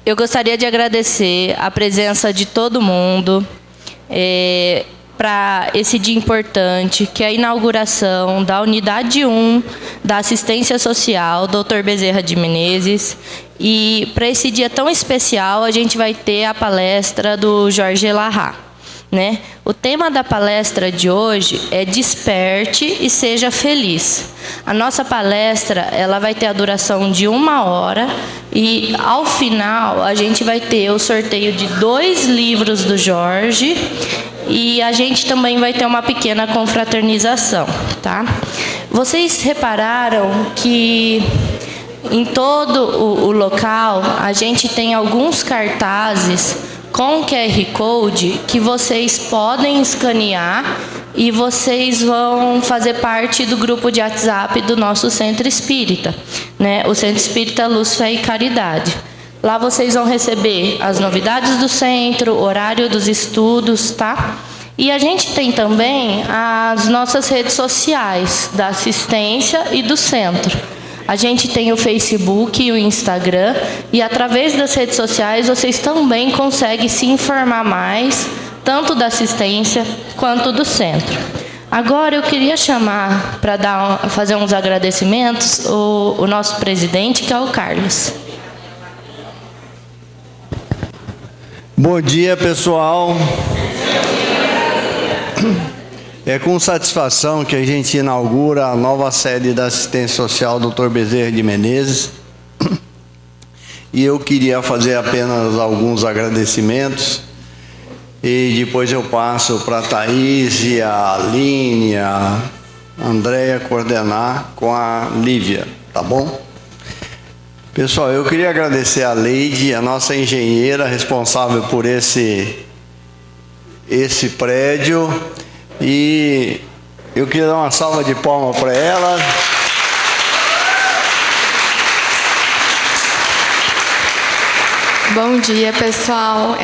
Eu gostaria de agradecer a presença de todo mundo para esse dia importante, que é a inauguração da Unidade 1 da Assistência Social, Dr. Bezerra de Menezes. E para esse dia tão especial, a gente vai ter a palestra do Jorge Elahá, né? O tema da palestra de hoje é Desperte e Seja Feliz. A nossa palestra ela vai ter a duração de 1 hora e, ao final, a gente vai ter o sorteio de 2 livros do Jorge e a gente também vai ter uma pequena confraternização, tá? Vocês repararam que em todo o local a gente tem alguns cartazes com QR Code que vocês podem escanear e vocês vão fazer parte do grupo de WhatsApp do nosso Centro Espírita, né? O Centro Espírita Luz, Fé e Caridade. Lá vocês vão receber as novidades do centro, horário dos estudos, tá? E a gente tem também as nossas redes sociais da assistência e do centro. A gente tem o Facebook e o Instagram, e através das redes sociais vocês também conseguem se informar mais, tanto da assistência quanto do centro. Agora eu queria chamar para fazer uns agradecimentos o nosso presidente, que é o Carlos. Bom dia, pessoal. É com satisfação que a gente inaugura a nova sede da Assistência Social Dr. Bezerra de Menezes. E eu queria fazer apenas alguns agradecimentos. E depois eu passo para a Thaís, a Aline, a Andréia coordenar com a Lívia, tá bom? Pessoal, eu queria agradecer a Leide, a nossa engenheira responsável por esse prédio. E eu queria dar uma salva de palmas para ela. Bom dia, pessoal.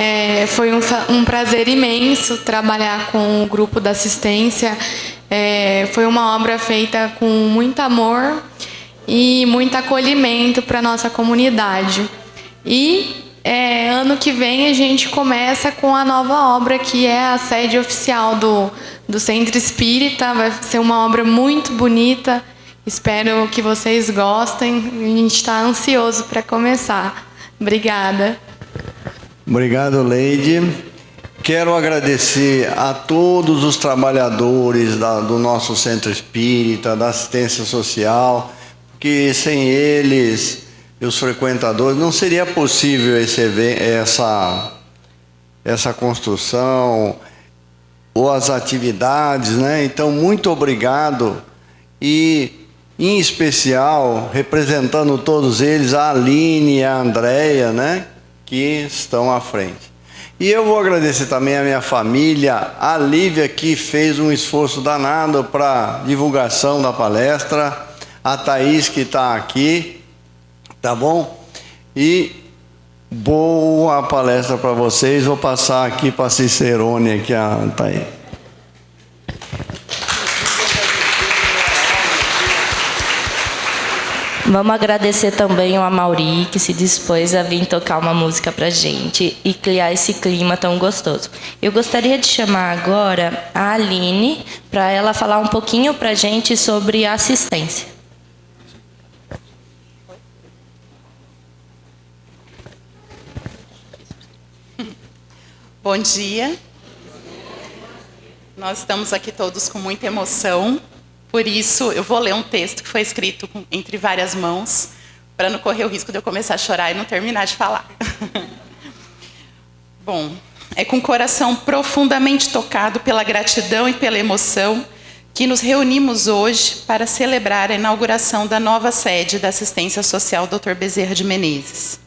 Foi um prazer imenso trabalhar com o grupo da assistência. Foi uma obra feita com muito amor e muito acolhimento para a nossa comunidade. E ano que vem a gente começa com a nova obra, que é a sede oficial do Centro Espírita. Vai ser uma obra muito bonita. Espero que vocês gostem. A gente está ansioso para começar. Obrigada. Obrigado, Leide. Quero agradecer a todos os trabalhadores do nosso Centro Espírita, da assistência social, porque sem eles, os frequentadores, não seria possível essa construção ou as atividades, né? Então, muito obrigado. E, em especial, representando todos eles, a Aline e a Andréia, né? Que estão à frente. E eu vou agradecer também a minha família, a Lívia, que fez um esforço danado para a divulgação da palestra, a Thaís, que está aqui, tá bom? E boa palestra para vocês. Vou passar aqui para a Cicerone, aqui a Thaís. Vamos agradecer também ao Amauri, que se dispôs a vir tocar uma música para a gente e criar esse clima tão gostoso. Eu gostaria de chamar agora a Aline para ela falar um pouquinho para a gente sobre a assistência. Bom dia. Nós estamos aqui todos com muita emoção. Por isso, eu vou ler um texto que foi escrito entre várias mãos, para não correr o risco de eu começar a chorar e não terminar de falar. Bom, é com o coração profundamente tocado pela gratidão e pela emoção que nos reunimos hoje para celebrar a inauguração da nova sede da Assistência Social Dr. Bezerra de Menezes.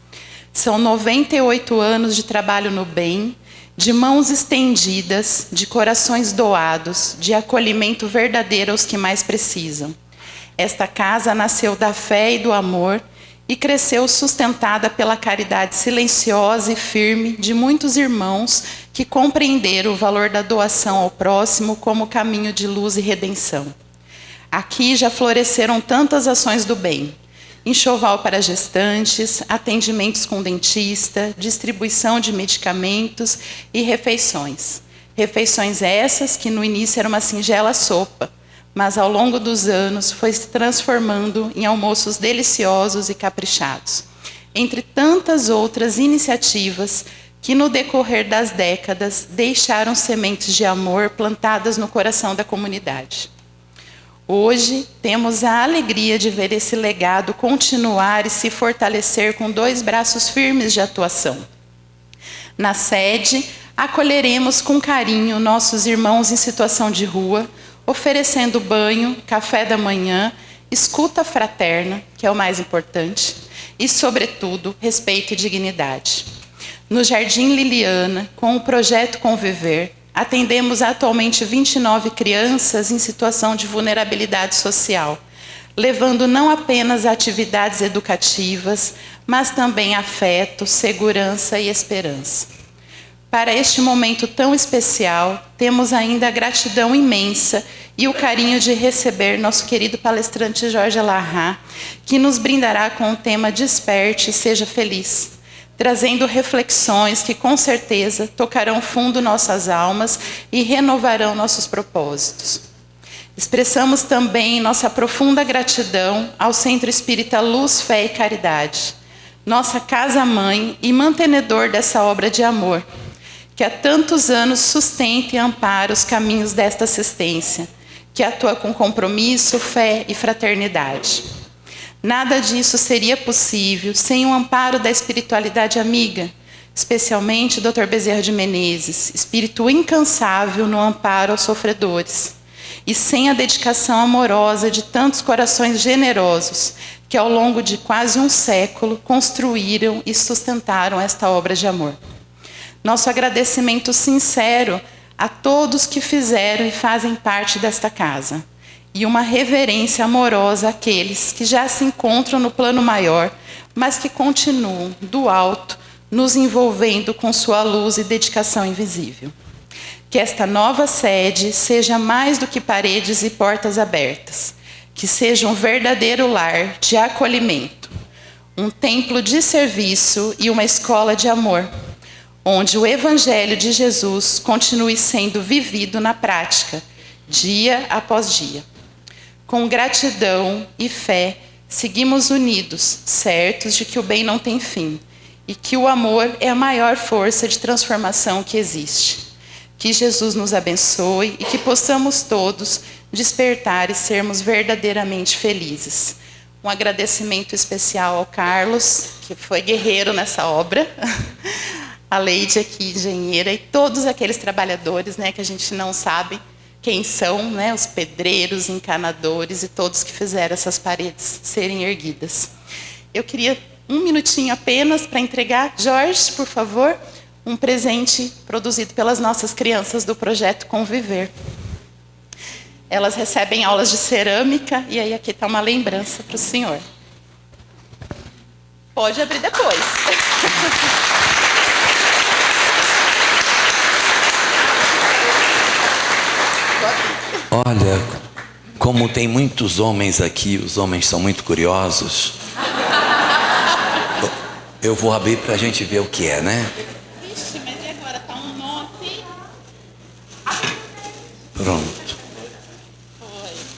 São 98 anos de trabalho no bem, de mãos estendidas, de corações doados, de acolhimento verdadeiro aos que mais precisam. Esta casa nasceu da fé e do amor e cresceu sustentada pela caridade silenciosa e firme de muitos irmãos que compreenderam o valor da doação ao próximo como caminho de luz e redenção. Aqui já floresceram tantas ações do bem, enxoval para gestantes, atendimentos com dentista, distribuição de medicamentos e refeições. Refeições essas que no início era uma singela sopa, mas ao longo dos anos foi se transformando em almoços deliciosos e caprichados. Entre tantas outras iniciativas que no decorrer das décadas deixaram sementes de amor plantadas no coração da comunidade. Hoje, temos a alegria de ver esse legado continuar e se fortalecer com 2 braços firmes de atuação. Na sede, acolheremos com carinho nossos irmãos em situação de rua, oferecendo banho, café da manhã, escuta fraterna, que é o mais importante, e, sobretudo, respeito e dignidade. No Jardim Liliana, com o projeto Conviver, atendemos atualmente 29 crianças em situação de vulnerabilidade social, levando não apenas atividades educativas, mas também afeto, segurança e esperança. Para este momento tão especial, temos ainda a gratidão imensa e o carinho de receber nosso querido palestrante Jorge Larrat, que nos brindará com o tema Desperte e Seja Feliz, trazendo reflexões que, com certeza, tocarão fundo nossas almas e renovarão nossos propósitos. Expressamos também nossa profunda gratidão ao Centro Espírita Luz, Fé e Caridade, nossa casa-mãe e mantenedor dessa obra de amor, que há tantos anos sustenta e ampara os caminhos desta assistência, que atua com compromisso, fé e fraternidade. Nada disso seria possível sem o amparo da espiritualidade amiga, especialmente Dr. Bezerra de Menezes, espírito incansável no amparo aos sofredores, e sem a dedicação amorosa de tantos corações generosos que, ao longo de quase um século, construíram e sustentaram esta obra de amor. Nosso agradecimento sincero a todos que fizeram e fazem parte desta casa, e uma reverência amorosa àqueles que já se encontram no plano maior, mas que continuam, do alto, nos envolvendo com sua luz e dedicação invisível. Que esta nova sede seja mais do que paredes e portas abertas, que seja um verdadeiro lar de acolhimento, um templo de serviço e uma escola de amor, onde o Evangelho de Jesus continue sendo vivido na prática, dia após dia. Com gratidão e fé, seguimos unidos, certos de que o bem não tem fim e que o amor é a maior força de transformação que existe. Que Jesus nos abençoe e que possamos todos despertar e sermos verdadeiramente felizes. Um agradecimento especial ao Carlos, que foi guerreiro nessa obra, a Leide aqui, engenheira, e todos aqueles trabalhadores, né, que a gente não sabe quem são, né, os pedreiros, encanadores e todos que fizeram essas paredes serem erguidas. Eu queria um minutinho apenas para entregar, Jorge, por favor, um presente produzido pelas nossas crianças do projeto Conviver. Elas recebem aulas de cerâmica e aí aqui está uma lembrança para o senhor. Pode abrir depois. Olha, como tem muitos homens aqui, os homens são muito curiosos. Eu vou abrir para a gente ver o que é, né? Vixe, mas e agora? Tá um nó aqui? Pronto.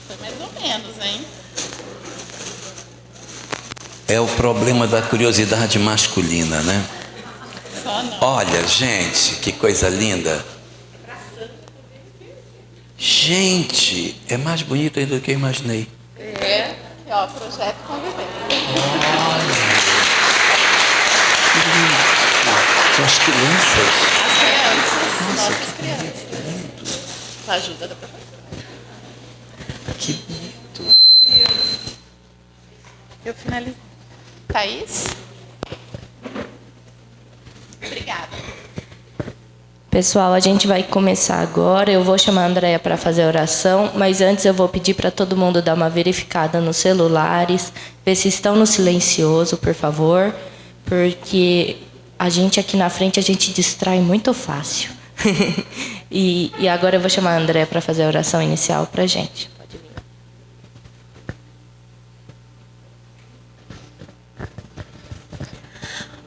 Foi mais ou menos, hein? É o problema da curiosidade masculina, né? Só não. Olha, gente, que coisa linda. Gente, é mais bonito ainda do que eu imaginei. É, ó, projeto Conviver. São as crianças. As crianças. Nossa, Nossas que crianças. Com a ajuda da professora. Que bonito. Eu finalizo. Thaís? Obrigada. Pessoal, a gente vai começar agora. Eu vou chamar a Andréia para fazer a oração, mas antes eu vou pedir para todo mundo dar uma verificada nos celulares, ver se estão no silencioso, por favor, porque a gente aqui na frente, a gente distrai muito fácil. E agora eu vou chamar a Andréia para fazer a oração inicial para a gente. Pode vir.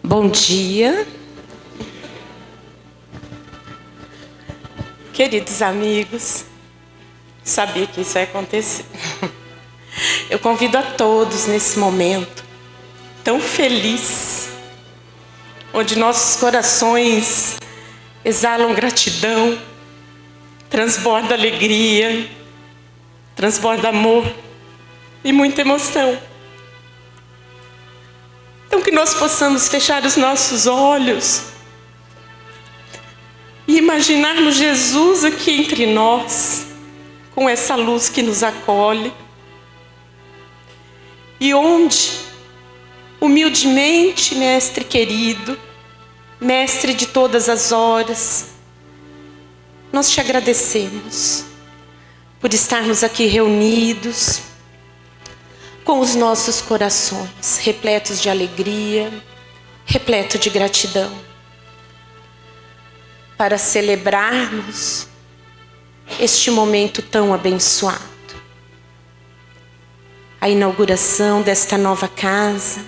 Bom dia. Queridos amigos, sabia que isso ia acontecer. Eu convido a todos nesse momento tão feliz, onde nossos corações exalam gratidão, transborda alegria, transborda amor e muita emoção. Então que nós possamos fechar os nossos olhos e imaginarmos Jesus aqui entre nós, com essa luz que nos acolhe. E onde, humildemente, Mestre querido, Mestre de todas as horas, nós te agradecemos por estarmos aqui reunidos, com os nossos corações repletos de alegria, repleto de gratidão, para celebrarmos este momento tão abençoado. A inauguração desta nova casa,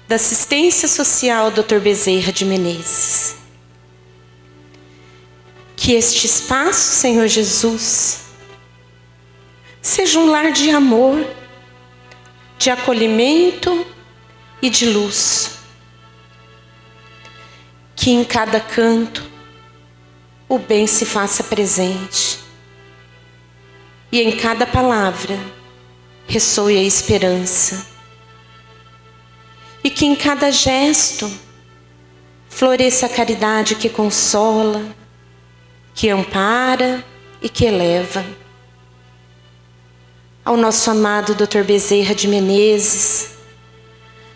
da Assistência Social Dr. Bezerra de Menezes. Que este espaço, Senhor Jesus, seja um lar de amor, de acolhimento e de luz. Que em cada canto o bem se faça presente e em cada palavra ressoe a esperança. E que em cada gesto floresça a caridade que consola, que ampara e que eleva. Ao nosso amado Dr. Bezerra de Menezes,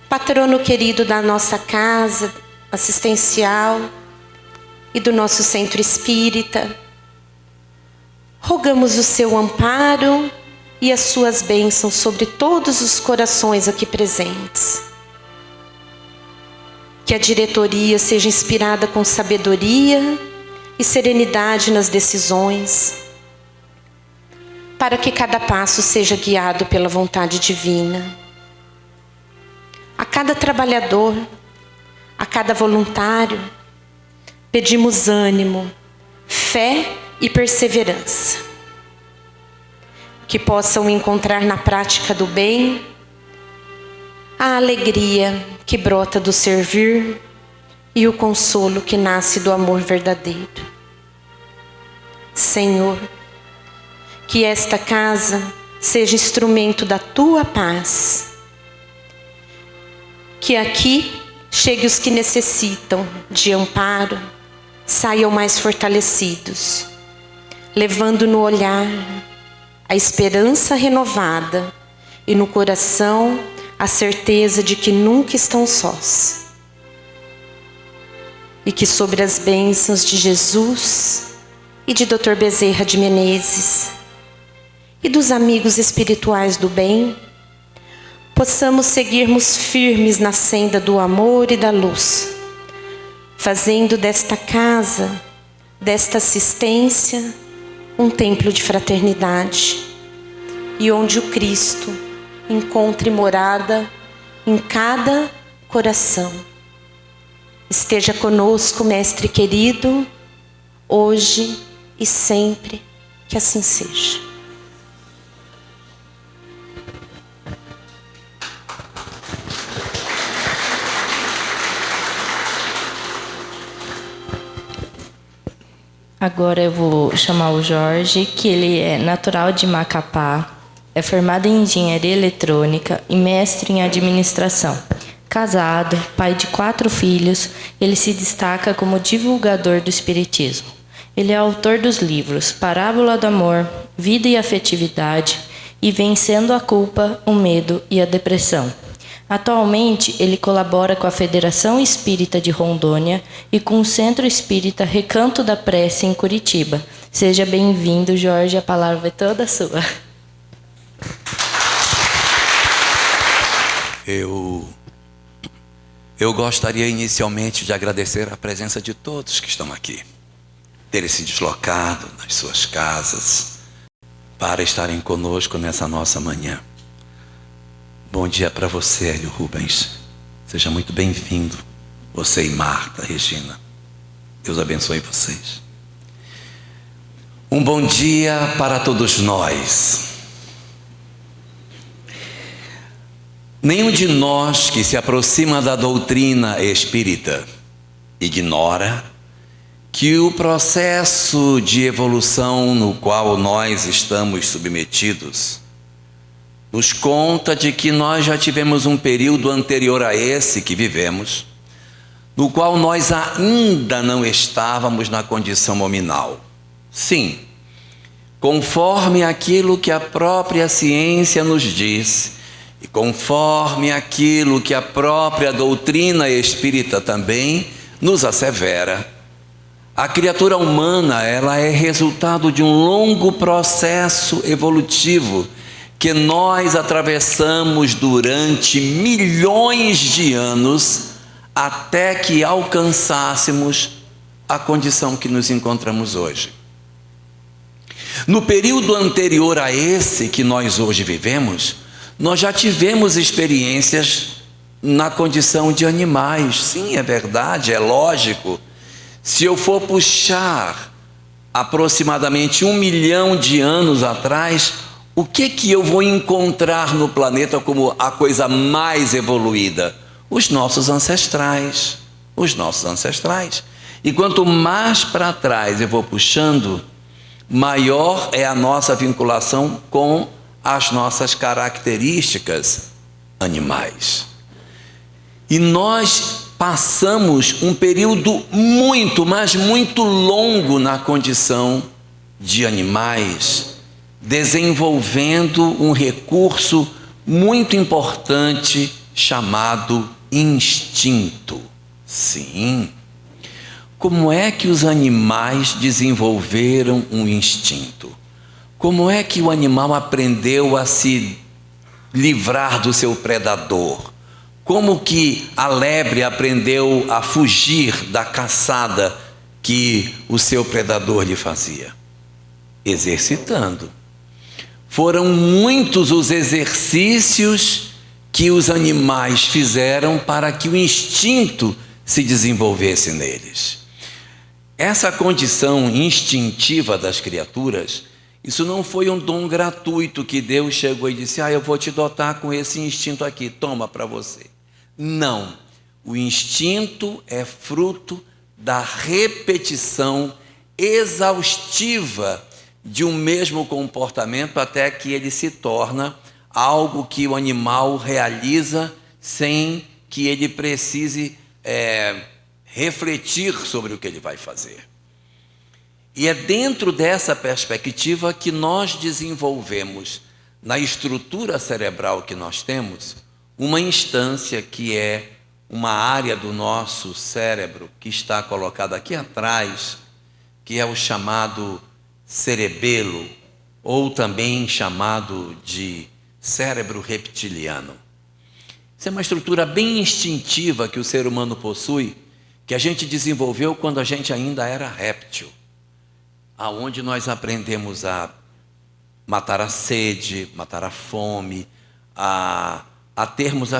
patrono querido da nossa casa assistencial e do nosso centro espírita, rogamos o seu amparo e as suas bênçãos sobre todos os corações aqui presentes. Que a diretoria seja inspirada com sabedoria e serenidade nas decisões, para que cada passo seja guiado pela vontade divina. A cada trabalhador, a cada voluntário, pedimos ânimo, fé e perseverança. Que possam encontrar na prática do bem a alegria que brota do servir e o consolo que nasce do amor verdadeiro. Senhor, que esta casa seja instrumento da Tua paz. Que aqui chegue os que necessitam de amparo, saiam mais fortalecidos, levando no olhar a esperança renovada e no coração a certeza de que nunca estão sós. E que sobre as bênçãos de Jesus e de Dr. Bezerra de Menezes e dos amigos espirituais do bem, possamos seguirmos firmes na senda do amor e da luz, fazendo desta casa, desta assistência, um templo de fraternidade, e onde o Cristo encontre morada em cada coração. Esteja conosco, Mestre querido, hoje e sempre, que assim seja. Agora eu vou chamar o Jorge, que ele é natural de Macapá, é formado em engenharia eletrônica e mestre em administração. Casado, pai de 4 filhos, ele se destaca como divulgador do espiritismo. Ele é autor dos livros Parábola do Amor, Vida e Afetividade e Vencendo a Culpa, o Medo e a Depressão. Atualmente, ele colabora com a Federação Espírita de Rondônia e com o Centro Espírita Recanto da Prece em Curitiba. Seja bem-vindo, Jorge, a palavra é toda sua. Eu gostaria inicialmente de agradecer a presença de todos que estão aqui, terem se deslocado nas suas casas para estarem conosco nessa nossa manhã. Bom dia para você, Hélio Rubens. Seja muito bem-vindo, você e Marta, Regina. Deus abençoe vocês. Um bom dia para todos nós. Nenhum de nós que se aproxima da doutrina espírita ignora que o processo de evolução no qual nós estamos submetidos nos conta de que nós já tivemos um período anterior a esse que vivemos, no qual nós ainda não estávamos na condição nominal. Sim, conforme aquilo que a própria ciência nos diz, e conforme aquilo que a própria doutrina espírita também nos assevera, a criatura humana, ela é resultado de um longo processo evolutivo que nós atravessamos durante milhões de anos até que alcançássemos a condição que nos encontramos hoje. No período anterior a esse que nós hoje vivemos, nós já tivemos experiências na condição de animais. Sim, é verdade, é lógico. Se eu for puxar aproximadamente 1 milhão de anos atrás, o que eu vou encontrar no planeta como a coisa mais evoluída? Os nossos ancestrais. Os nossos ancestrais. E quanto mais para trás eu vou puxando, maior é a nossa vinculação com as nossas características animais. E nós passamos um período muito, mas muito longo na condição de animais, desenvolvendo um recurso muito importante chamado instinto. Sim. Como é que os animais desenvolveram um instinto? Como é que o animal aprendeu a se livrar do seu predador? Como que a lebre aprendeu a fugir da caçada que o seu predador lhe fazia? Exercitando. Foram muitos os exercícios que os animais fizeram para que o instinto se desenvolvesse neles. Essa condição instintiva das criaturas, isso não foi um dom gratuito que Deus chegou e disse: eu vou te dotar com esse instinto aqui, toma para você. Não, o instinto é fruto da repetição exaustiva de um mesmo comportamento até que ele se torna algo que o animal realiza sem que ele precise refletir sobre o que ele vai fazer. E é dentro dessa perspectiva que nós desenvolvemos, na estrutura cerebral que nós temos, uma instância que é uma área do nosso cérebro que está colocada aqui atrás, que é o chamado cerebelo, ou também chamado de cérebro reptiliano. Isso é uma estrutura bem instintiva que o ser humano possui, que a gente desenvolveu quando a gente ainda era réptil, aonde nós aprendemos a matar a sede, matar a fome, a termos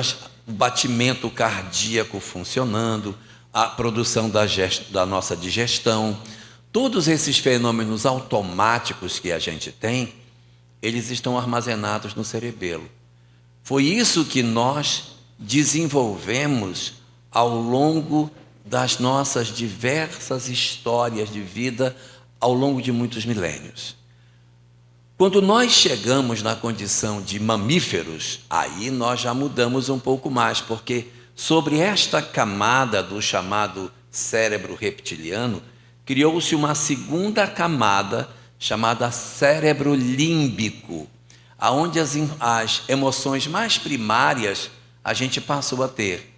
o batimento cardíaco funcionando, a produção da nossa digestão. Todos esses fenômenos automáticos que a gente tem, eles estão armazenados no cerebelo. Foi isso que nós desenvolvemos ao longo das nossas diversas histórias de vida ao longo de muitos milênios. Quando nós chegamos na condição de mamíferos, aí nós já mudamos um pouco mais, porque sobre esta camada do chamado cérebro reptiliano, criou-se uma segunda camada chamada cérebro límbico, aonde as emoções mais primárias a gente passou a ter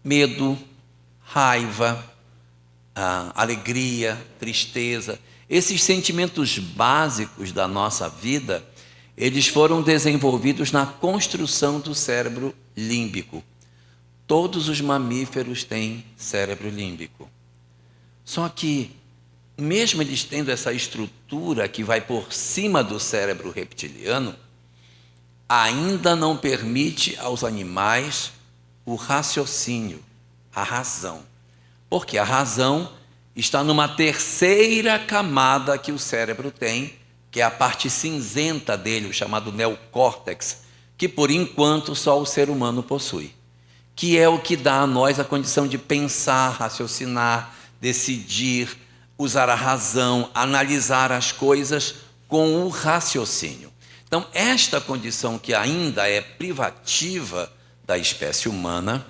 medo, raiva, alegria, tristeza. Esses sentimentos básicos da nossa vida, eles foram desenvolvidos na construção do cérebro límbico. Todos os mamíferos têm cérebro límbico. Só que, mesmo eles tendo essa estrutura que vai por cima do cérebro reptiliano, ainda não permite aos animais o raciocínio, a razão. Porque a razão está numa terceira camada que o cérebro tem, que é a parte cinzenta dele, o chamado neocórtex, que por enquanto só o ser humano possui, que é o que dá a nós a condição de pensar, raciocinar, decidir, usar a razão, analisar as coisas com o raciocínio. Então, esta condição que ainda é privativa da espécie humana,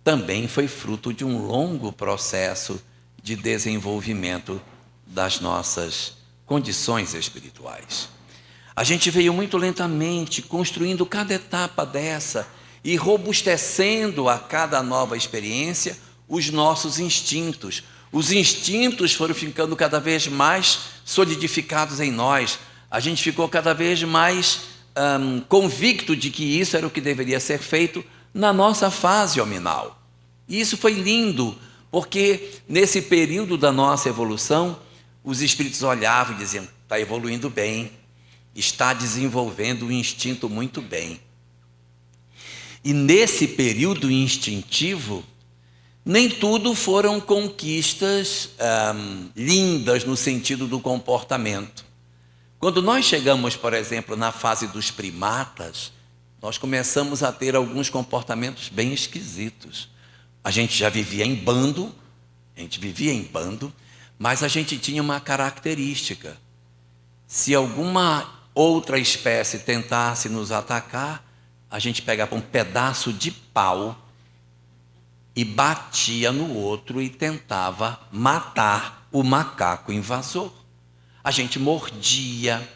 também foi fruto de um longo processo de desenvolvimento das nossas condições espirituais. A gente veio muito lentamente construindo cada etapa dessa e robustecendo a cada nova experiência os nossos instintos. Os instintos foram ficando cada vez mais solidificados em nós. A gente ficou cada vez mais convicto de que isso era o que deveria ser feito na nossa fase hominal. E isso foi lindo, porque nesse período da nossa evolução, os espíritos olhavam e diziam: está evoluindo bem, está desenvolvendo o instinto muito bem. E nesse período instintivo, nem tudo foram conquistas lindas no sentido do comportamento. Quando nós chegamos, por exemplo, na fase dos primatas, nós começamos a ter alguns comportamentos bem esquisitos. A gente já vivia em bando, mas a gente tinha uma característica. Se alguma outra espécie tentasse nos atacar, a gente pegava um pedaço de pau e batia no outro e tentava matar o macaco invasor. A gente mordia,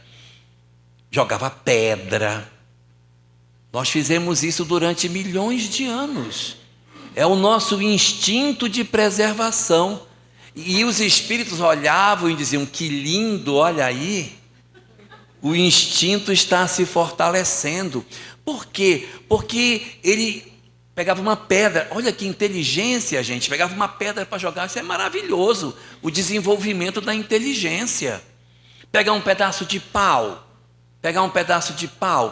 jogava pedra. Nós fizemos isso durante milhões de anos. É o nosso instinto de preservação. E os espíritos olhavam e diziam: que lindo, olha aí. O instinto está se fortalecendo. Por quê? Porque ele pegava uma pedra. Olha que inteligência, gente. Pegava uma pedra para jogar. Isso é maravilhoso. O desenvolvimento da inteligência. Pegar um pedaço de pau.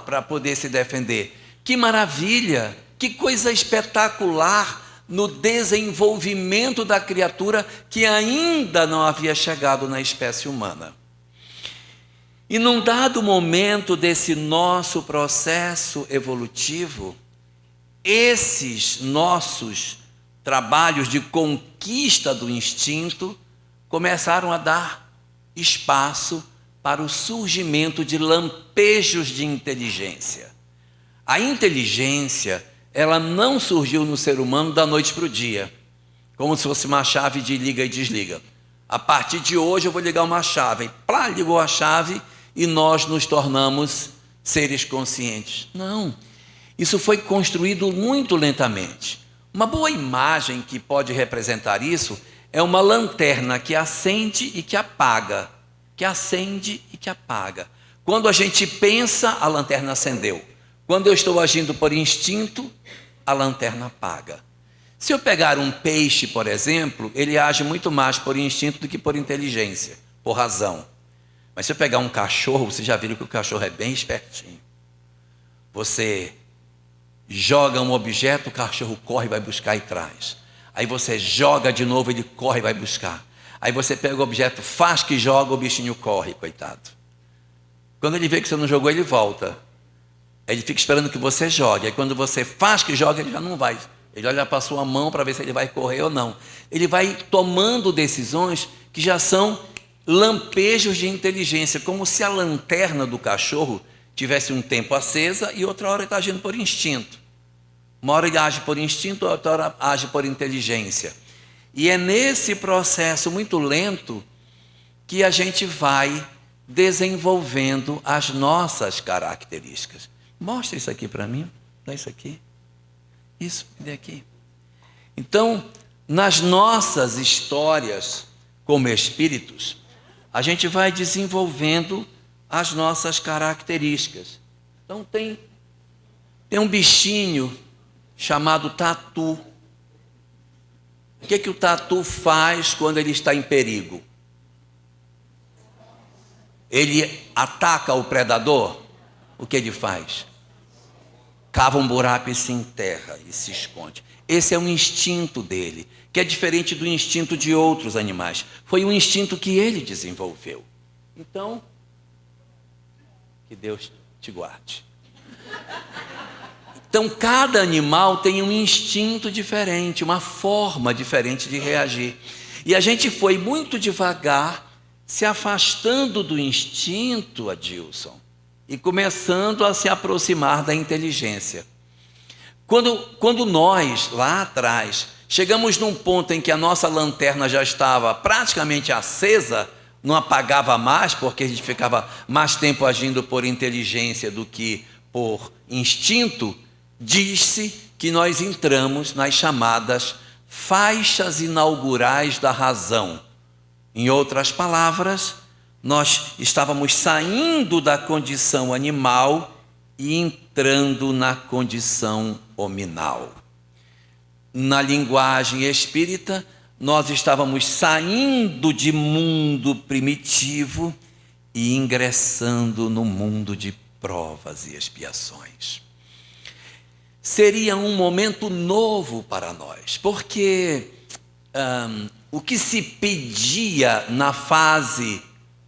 Para poder se defender. Que maravilha. Que coisa espetacular no desenvolvimento da criatura que ainda não havia chegado na espécie humana. E num dado momento desse nosso processo evolutivo, esses nossos trabalhos de conquista do instinto começaram a dar espaço para o surgimento de lampejos de inteligência. A inteligência, ela não surgiu no ser humano da noite para o dia, como se fosse uma chave de liga e desliga. A partir de hoje eu vou ligar uma chave. Plá, ligou a chave e nós nos tornamos seres conscientes. Não, isso foi construído muito lentamente. Uma boa imagem que pode representar isso é uma lanterna que acende e que apaga. Quando a gente pensa, a lanterna acendeu. Quando eu estou agindo por instinto, a lanterna apaga. Se eu pegar um peixe, por exemplo, ele age muito mais por instinto do que por inteligência, por razão. Mas se eu pegar um cachorro, vocês já viram que o cachorro é bem espertinho. Você joga um objeto, o cachorro corre e vai buscar e traz. Aí você joga de novo, ele corre e vai buscar. Aí você pega o objeto, faz que joga, o bichinho corre, coitado. Quando ele vê que você não jogou, ele volta. Ele fica esperando que você jogue. Aí quando você faz que joga, ele já não vai. Ele olha para a sua mão para ver se ele vai correr ou não. Ele vai tomando decisões que já são lampejos de inteligência, como se a lanterna do cachorro tivesse um tempo acesa e outra hora ele está agindo por instinto. Uma hora ele age por instinto, outra hora age por inteligência. E é nesse processo muito lento que a gente vai desenvolvendo as nossas características. Mostra isso aqui para mim. Dá isso aqui. Isso, dê aqui. Então, nas nossas histórias como espíritos, a gente vai desenvolvendo as nossas características. Então, tem um bichinho chamado tatu. O que o tatu faz quando ele está em perigo? Ele ataca o predador. O que ele faz? cava um buraco e se enterra e se esconde. Esse é um instinto dele, que é diferente do instinto de outros animais. Foi um instinto que ele desenvolveu. Então, que Deus te guarde. Então, cada animal tem um instinto diferente, uma forma diferente de reagir. E a gente foi muito devagar, se afastando do instinto, Adilson, e começando a se aproximar da inteligência. Quando nós, lá atrás, chegamos num ponto em que a nossa lanterna já estava praticamente acesa, não apagava mais, porque a gente ficava mais tempo agindo por inteligência do que por instinto, diz-se que nós entramos nas chamadas faixas inaugurais da razão. Em outras palavras, nós estávamos saindo da condição animal e entrando na condição hominal. Na linguagem espírita, nós estávamos saindo de mundo primitivo e ingressando no mundo de provas e expiações. Seria um momento novo para nós, porque o que se pedia na fase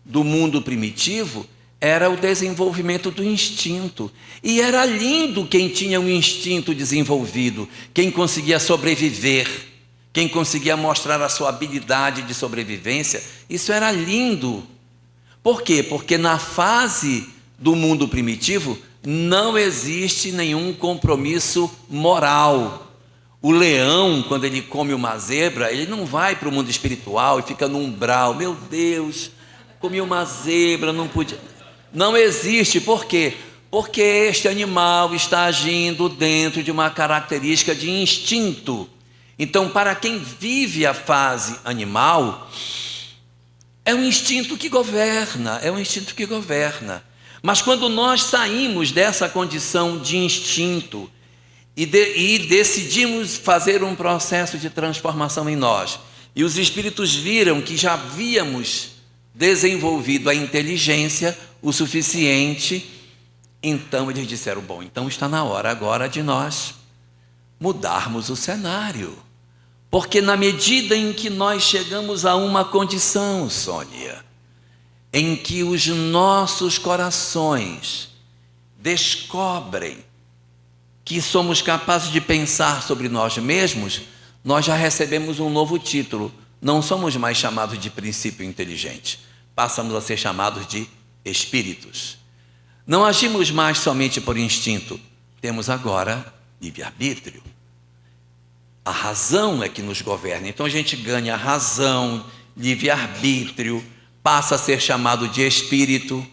do mundo primitivo era o desenvolvimento do instinto. E era lindo quem tinha um instinto desenvolvido, quem conseguia sobreviver, quem conseguia mostrar a sua habilidade de sobrevivência. Isso era lindo. Por quê? Porque na fase do mundo primitivo não existe nenhum compromisso moral. O leão, quando ele come uma zebra, ele não vai para o mundo espiritual e fica no umbral. Meu Deus, comi uma zebra, não podia. Não existe. Por quê? Porque este animal está agindo dentro de uma característica de instinto. Então, para quem vive a fase animal, é um instinto que governa, Mas quando nós saímos dessa condição de instinto e decidimos fazer um processo de transformação em nós, e os espíritos viram que já havíamos desenvolvido a inteligência o suficiente, então eles disseram, bom, então está na hora agora de nós mudarmos o cenário. Porque na medida em que nós chegamos a uma condição, Sônia, em que os nossos corações descobrem que somos capazes de pensar sobre nós mesmos, nós já recebemos um novo título. Não somos mais chamados de princípio inteligente, passamos a ser chamados de espíritos. Não agimos mais somente por instinto, temos agora livre-arbítrio. A razão é que nos governa. Então a gente ganha razão, livre-arbítrio, passa a ser chamado de espírito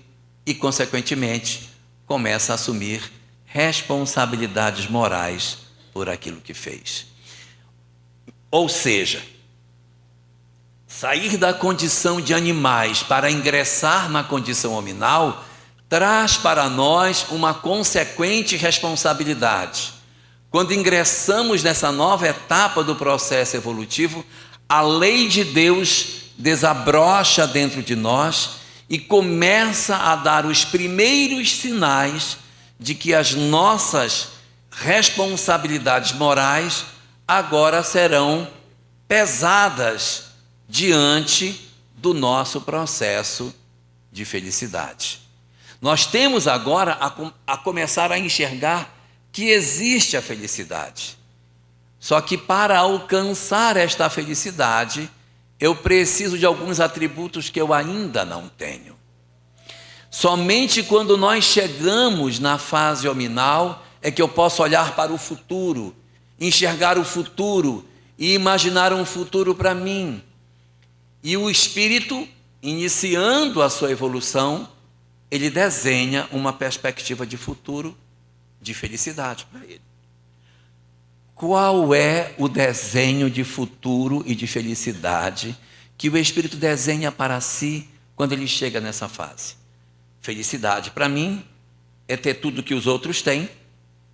e, consequentemente, começa a assumir responsabilidades morais por aquilo que fez. Ou seja, sair da condição de animais para ingressar na condição hominal traz para nós uma consequente responsabilidade. Quando ingressamos nessa nova etapa do processo evolutivo, a lei de Deus desabrocha dentro de nós e começa a dar os primeiros sinais de que as nossas responsabilidades morais agora serão pesadas diante do nosso processo de felicidade. Nós temos agora a começar a enxergar que existe a felicidade. Só que para alcançar esta felicidade, eu preciso de alguns atributos que eu ainda não tenho. Somente quando nós chegamos na fase hominal é que eu posso olhar para o futuro, enxergar o futuro e imaginar um futuro para mim. E o espírito, iniciando a sua evolução, ele desenha uma perspectiva de futuro, de felicidade para ele. Qual é o desenho de futuro e de felicidade que o espírito desenha para si quando ele chega nessa fase? Felicidade para mim é ter tudo que os outros têm,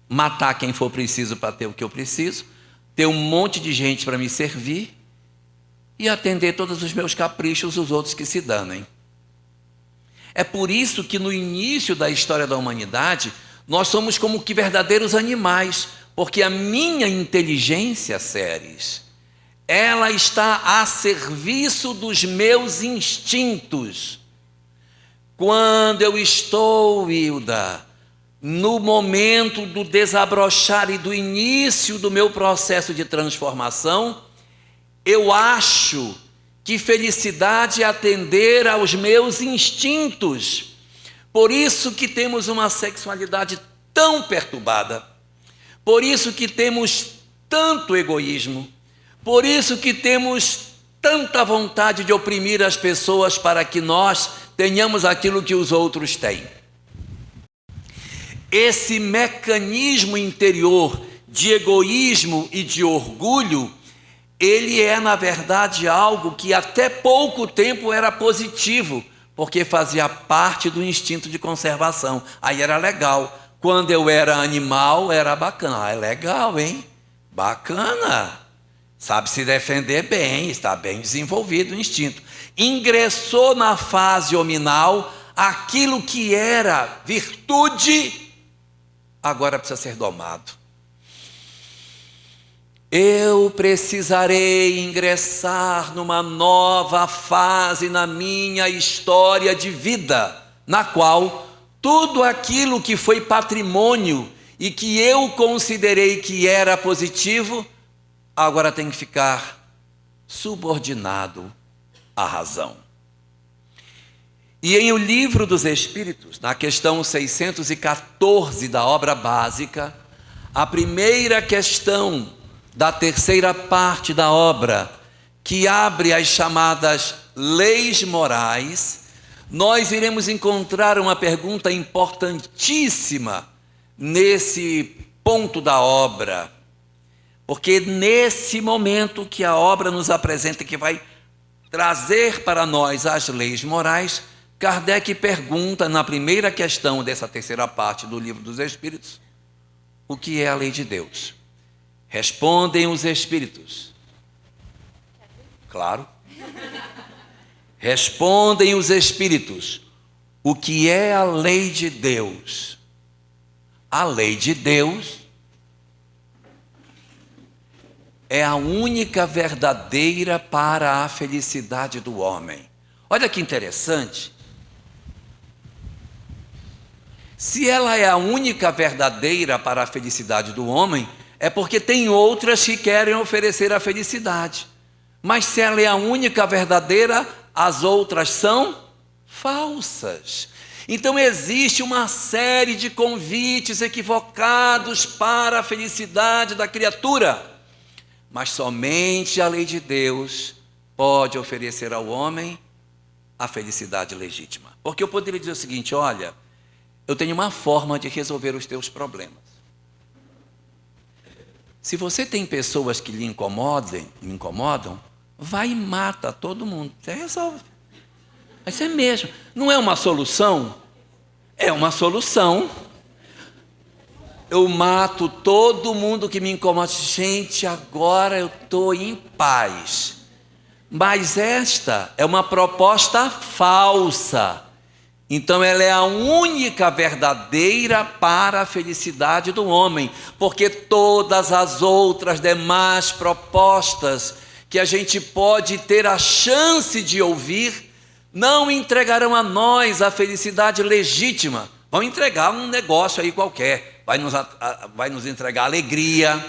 matar quem for preciso para ter o que eu preciso, ter um monte de gente para me servir e atender todos os meus caprichos, os outros que se danem. É por isso que no início da história da humanidade, Nós somos como que verdadeiros animais, porque a minha inteligência, Séries, ela está a serviço dos meus instintos. Quando eu estou, Hilda, no momento do desabrochar e do início do meu processo de transformação, eu acho que felicidade é atender aos meus instintos. Por isso que temos uma sexualidade tão perturbada, por isso que temos tanto egoísmo, por isso que temos tanta vontade de oprimir as pessoas para que nós tenhamos aquilo que os outros têm. Esse mecanismo interior de egoísmo e de orgulho, ele é, na verdade, algo que até pouco tempo era positivo, porque fazia parte do instinto de conservação. Aí era legal. Quando eu era animal, era bacana. Ah, é legal, hein? Bacana. Sabe se defender bem, está bem desenvolvido o instinto. Ingressou na fase hominal, aquilo que era virtude, agora precisa ser domado. Eu precisarei ingressar numa nova fase na minha história de vida, na qual tudo aquilo que foi patrimônio e que eu considerei que era positivo, agora tem que ficar subordinado à razão. E em O Livro dos Espíritos, na questão 614 da obra básica, a primeira questão da terceira parte da obra, que abre as chamadas leis morais, nós iremos encontrar uma pergunta importantíssima nesse ponto da obra, porque nesse momento que a obra nos apresenta, que vai trazer para nós as leis morais, Kardec pergunta na primeira questão dessa terceira parte do Livro dos Espíritos, o que é a lei de Deus? Respondem os Espíritos. Claro. Respondem os Espíritos. O que é a lei de Deus? A lei de Deus é a única verdadeira para a felicidade do homem. Olha que interessante. Se ela é a única verdadeira para a felicidade do homem, é porque tem outras que querem oferecer a felicidade. Mas se ela é a única verdadeira, as outras são falsas. Então existe uma série de convites equivocados para a felicidade da criatura. Mas somente a lei de Deus pode oferecer ao homem a felicidade legítima. Porque eu poderia dizer o seguinte: olha, eu tenho uma forma de resolver os teus problemas. Se você tem pessoas que lhe incomodam, vai e mata todo mundo. Você resolve. Mas é mesmo. Não é uma solução? É uma solução. Eu mato todo mundo que me incomoda. Gente, agora eu estou em paz. Mas esta é uma proposta falsa. Então ela é a única verdadeira para a felicidade do homem, porque todas as outras demais propostas que a gente pode ter a chance de ouvir, não entregarão a nós a felicidade legítima. Vão entregar um negócio aí qualquer, vai nos entregar alegria,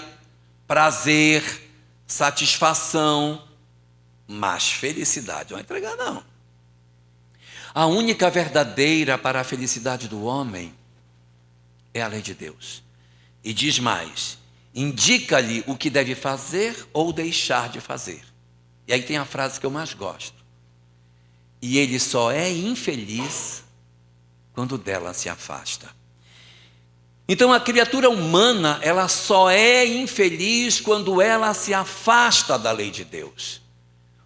prazer, satisfação, mas felicidade não vai entregar não. A única verdadeira para a felicidade do homem é a lei de Deus. E diz mais, indica-lhe o que deve fazer ou deixar de fazer. E aí tem a frase que eu mais gosto. E ele só é infeliz quando dela se afasta. Então a criatura humana, ela só é infeliz quando ela se afasta da lei de Deus.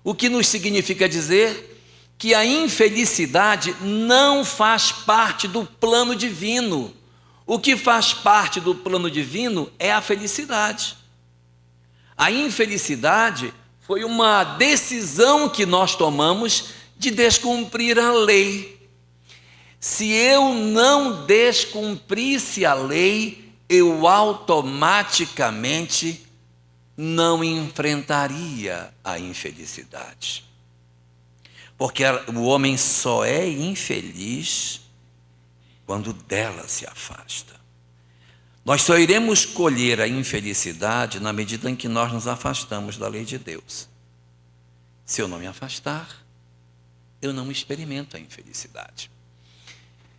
O que nos significa dizer que a infelicidade não faz parte do plano divino. O que faz parte do plano divino é a felicidade. A infelicidade foi uma decisão que nós tomamos de descumprir a lei. Se eu não descumprisse a lei, eu automaticamente não enfrentaria a infelicidade. Porque o homem só é infeliz quando dela se afasta. Nós só iremos colher a infelicidade na medida em que nós nos afastamos da lei de Deus. Se eu não me afastar, eu não experimento a infelicidade.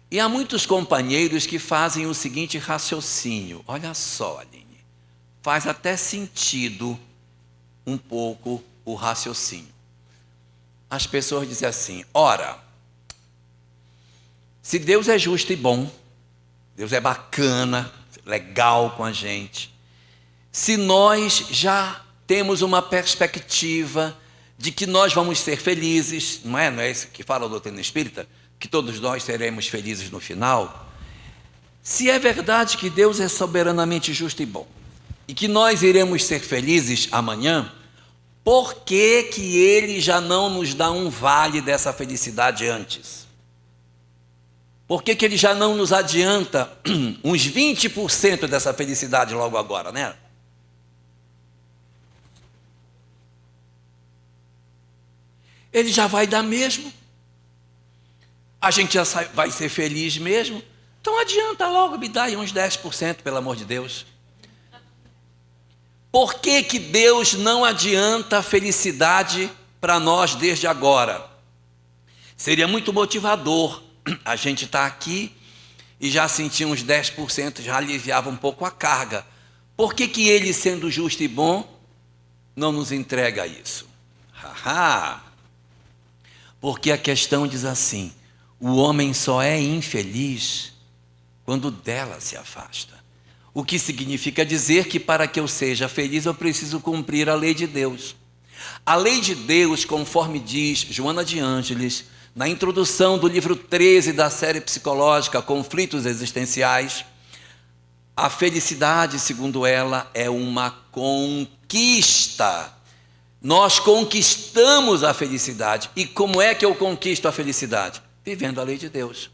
E há muitos companheiros que fazem o seguinte raciocínio. Olha só, Aline, faz até sentido um pouco o raciocínio. As pessoas dizem assim: ora, se Deus é justo e bom, Deus é bacana, legal com a gente, se nós já temos uma perspectiva de que nós vamos ser felizes, não é isso que fala a doutrina espírita? Que todos nós seremos felizes no final. Se é verdade que Deus é soberanamente justo e bom, e que nós iremos ser felizes amanhã, por que que Ele já não nos dá um vale dessa felicidade antes? Por que que Ele já não nos adianta uns 20% dessa felicidade logo agora, né? Ele já vai dar mesmo. A gente já vai ser feliz mesmo. Então adianta logo, me dá aí uns 10%, pelo amor de Deus. Por que que Deus não adianta a felicidade para nós desde agora? Seria muito motivador a gente estar aqui e já sentir uns 10%, já aliviava um pouco a carga. Por que que Ele, sendo justo e bom, não nos entrega isso? Porque a questão diz assim: o homem só é infeliz quando dela se afasta. O que significa dizer que para que eu seja feliz eu preciso cumprir a lei de Deus. A lei de Deus, conforme diz Joana de Ângeles, na introdução do livro 13 da série psicológica Conflitos Existenciais, a felicidade, segundo ela, é uma conquista. Nós conquistamos a felicidade. E como é que eu conquisto a felicidade? Vivendo a lei de Deus.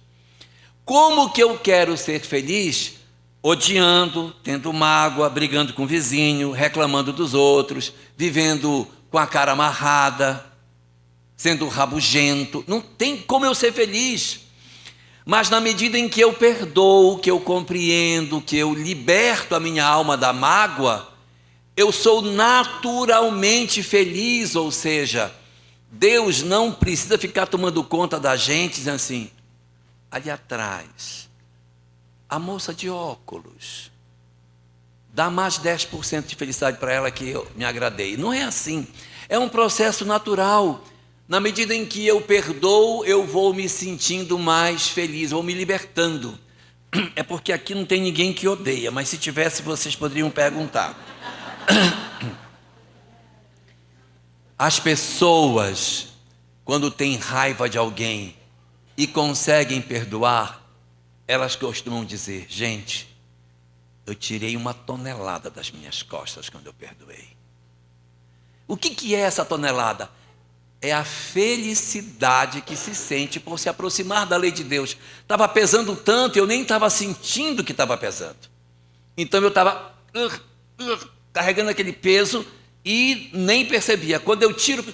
Como que eu quero ser feliz? Odiando, tendo mágoa, brigando com o vizinho, reclamando dos outros, vivendo com a cara amarrada, sendo rabugento. Não tem como eu ser feliz. Mas na medida em que eu perdoo, que eu compreendo, que eu liberto a minha alma da mágoa, eu sou naturalmente feliz. Ou seja, Deus não precisa ficar tomando conta da gente, dizendo assim: ali atrás, a moça de óculos, dá mais 10% de felicidade para ela que eu me agradei. Não é assim. É um processo natural. Na medida em que eu perdoo, eu vou me sentindo mais feliz, vou me libertando. É porque aqui não tem ninguém que odeia, mas se tivesse, vocês poderiam perguntar. As pessoas, quando têm raiva de alguém e conseguem perdoar, elas costumam dizer: gente, eu tirei 1 tonelada das minhas costas quando eu perdoei. O que é essa tonelada? É a felicidade que se sente por se aproximar da lei de Deus. Estava pesando tanto, eu nem estava sentindo que estava pesando. Então eu estava carregando aquele peso e nem percebia. Quando eu tiro,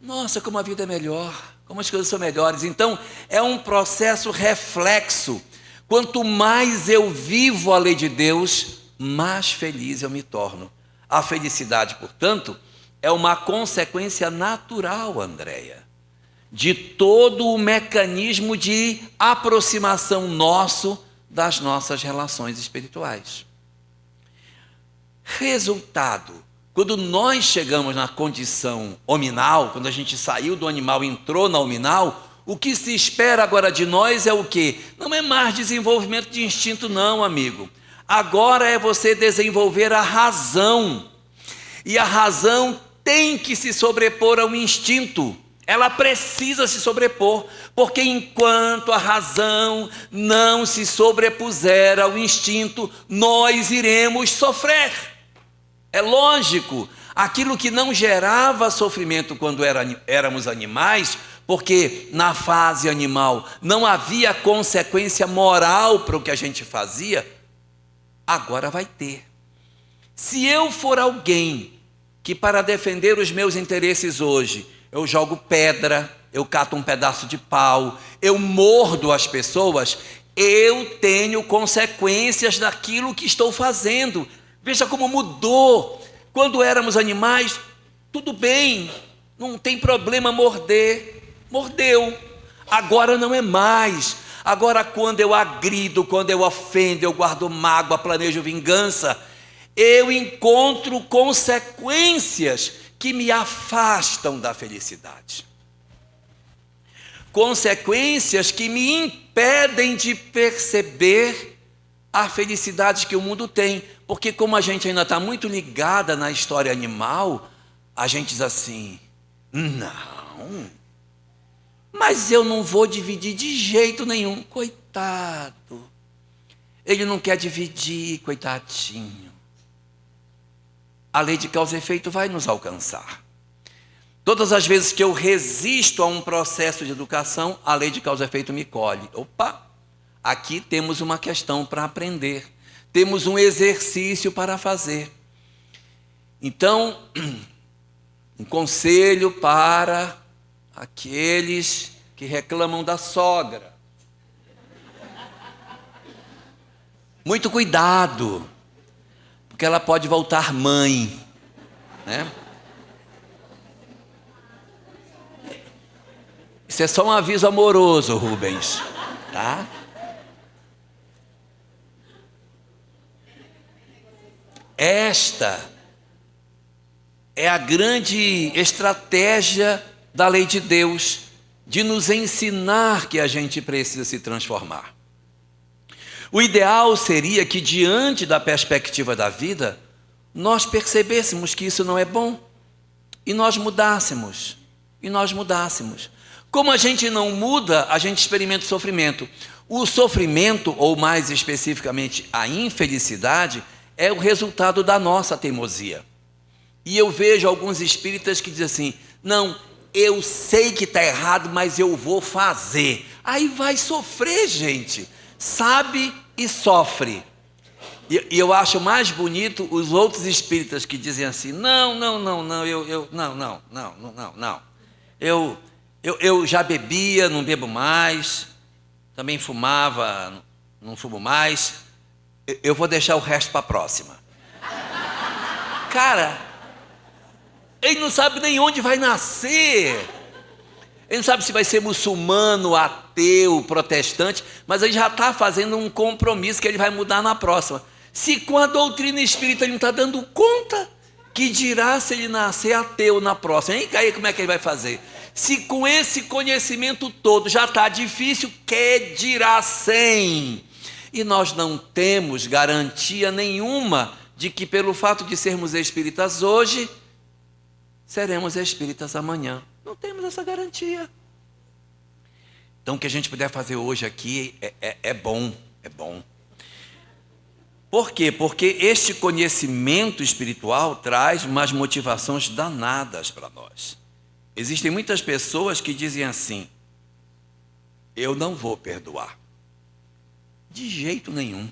nossa, como a vida é melhor, como as coisas são melhores. Então é um processo reflexo. Quanto mais eu vivo a lei de Deus, mais feliz eu me torno. A felicidade, portanto, é uma consequência natural, Andréia, de todo o mecanismo de aproximação nosso das nossas relações espirituais. Resultado: quando nós chegamos na condição hominal, quando a gente saiu do animal e entrou na hominal, o que se espera agora de nós é o quê? Não é mais desenvolvimento de instinto não, amigo. Agora é você desenvolver a razão. E a razão tem que se sobrepor ao instinto. Ela precisa se sobrepor, porque enquanto a razão não se sobrepuser ao instinto, nós iremos sofrer. É lógico, aquilo que não gerava sofrimento quando éramos animais, porque na fase animal não havia consequência moral para o que a gente fazia, agora vai ter. Se eu for alguém que, para defender os meus interesses hoje, eu jogo pedra, eu cato um pedaço de pau, eu mordo as pessoas, eu tenho consequências daquilo que estou fazendo. Veja como mudou. Quando éramos animais, tudo bem, não tem problema morder, mordeu. Agora não é mais. Agora, quando eu agrido, quando eu ofendo, eu guardo mágoa, planejo vingança, eu encontro consequências que me afastam da felicidade. Consequências que me impedem de perceber a felicidade que o mundo tem. Porque como a gente ainda está muito ligada na história animal, a gente diz assim, não, mas eu não vou dividir de jeito nenhum. Coitado, ele não quer dividir, coitadinho. A lei de causa e efeito vai nos alcançar. Todas as vezes que eu resisto a um processo de educação, a lei de causa e efeito me colhe. Opa, aqui temos uma questão para aprender. Temos um exercício para fazer. Então, um conselho para aqueles que reclamam da sogra. Muito cuidado, porque ela pode voltar mãe, né? Isso é só um aviso amoroso, Rubens, tá? Esta é a grande estratégia da lei de Deus, de nos ensinar que a gente precisa se transformar. O ideal seria que, diante da perspectiva da vida, nós percebêssemos que isso não é bom e nós mudássemos. Como a gente não muda, a gente experimenta o sofrimento. O sofrimento, ou mais especificamente a infelicidade, é o resultado da nossa teimosia. E eu vejo alguns espíritas que dizem assim, não, eu sei que está errado, mas eu vou fazer. Aí vai sofrer, gente. Sabe e sofre. E eu acho mais bonito os outros espíritas que dizem assim, não, eu já bebia, não bebo mais, também fumava, não fumo mais, eu vou deixar o resto para a próxima. Cara, ele não sabe nem onde vai nascer, ele não sabe se vai ser muçulmano, ateu, protestante, mas ele já está fazendo um compromisso que ele vai mudar na próxima. Se com a doutrina espírita ele não está dando conta, que dirá se ele nascer ateu na próxima? Hein? Aí como é que ele vai fazer? Se com esse conhecimento todo já está difícil, que dirá sem? E nós não temos garantia nenhuma de que, pelo fato de sermos espíritas hoje, seremos espíritas amanhã. Não temos essa garantia. Então, o que a gente puder fazer hoje aqui é bom. Por quê? Porque este conhecimento espiritual traz umas motivações danadas para nós. Existem muitas pessoas que dizem assim, eu não vou perdoar. De jeito nenhum.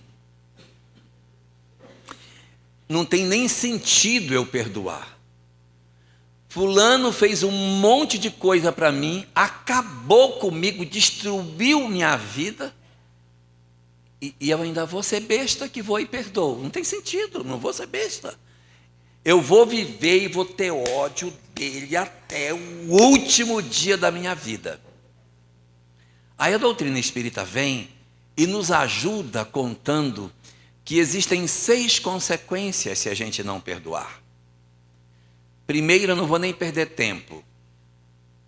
Não tem nem sentido eu perdoar. Fulano fez um monte de coisa para mim, acabou comigo, destruiu minha vida, e eu ainda vou ser besta que vou e perdoo. Não tem sentido, não vou ser besta. Eu vou viver e vou ter ódio dele até o último dia da minha vida. Aí a doutrina espírita vem e nos ajuda contando que existem 6 consequências se a gente não perdoar. Primeiro, eu não vou nem perder tempo.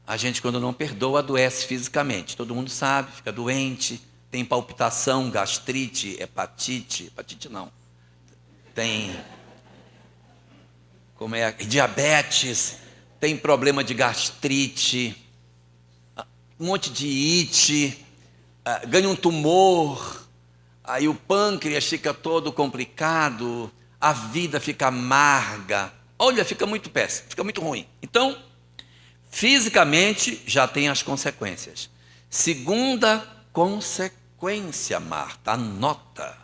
A gente, quando não perdoa, adoece fisicamente. Todo mundo sabe, fica doente, tem palpitação, gastrite, hepatite não. Tem, diabetes, tem problema de gastrite, um monte de ite, ganha um tumor, aí o pâncreas fica todo complicado, a vida fica amarga, olha, fica muito péssimo, fica muito ruim. Então, Fisicamente já tem as consequências. Segunda consequência, Marta, anota.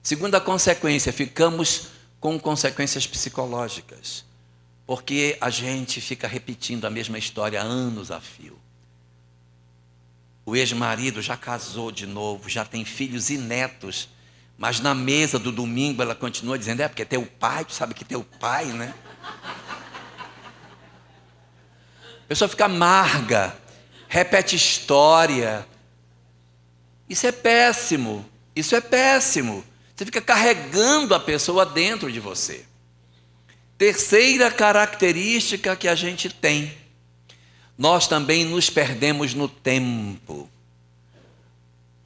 Segunda consequência, ficamos com consequências psicológicas. Porque a gente fica repetindo a mesma história há anos a fio. O ex-marido já casou de novo, já tem filhos e netos, mas na mesa do domingo ela continua dizendo, porque é teu pai, tu sabe que é teu pai, né? A pessoa fica amarga, repete história. Isso é péssimo, isso é péssimo. Você fica carregando a pessoa dentro de você. Terceira característica que a gente tem, nós também nos perdemos no tempo.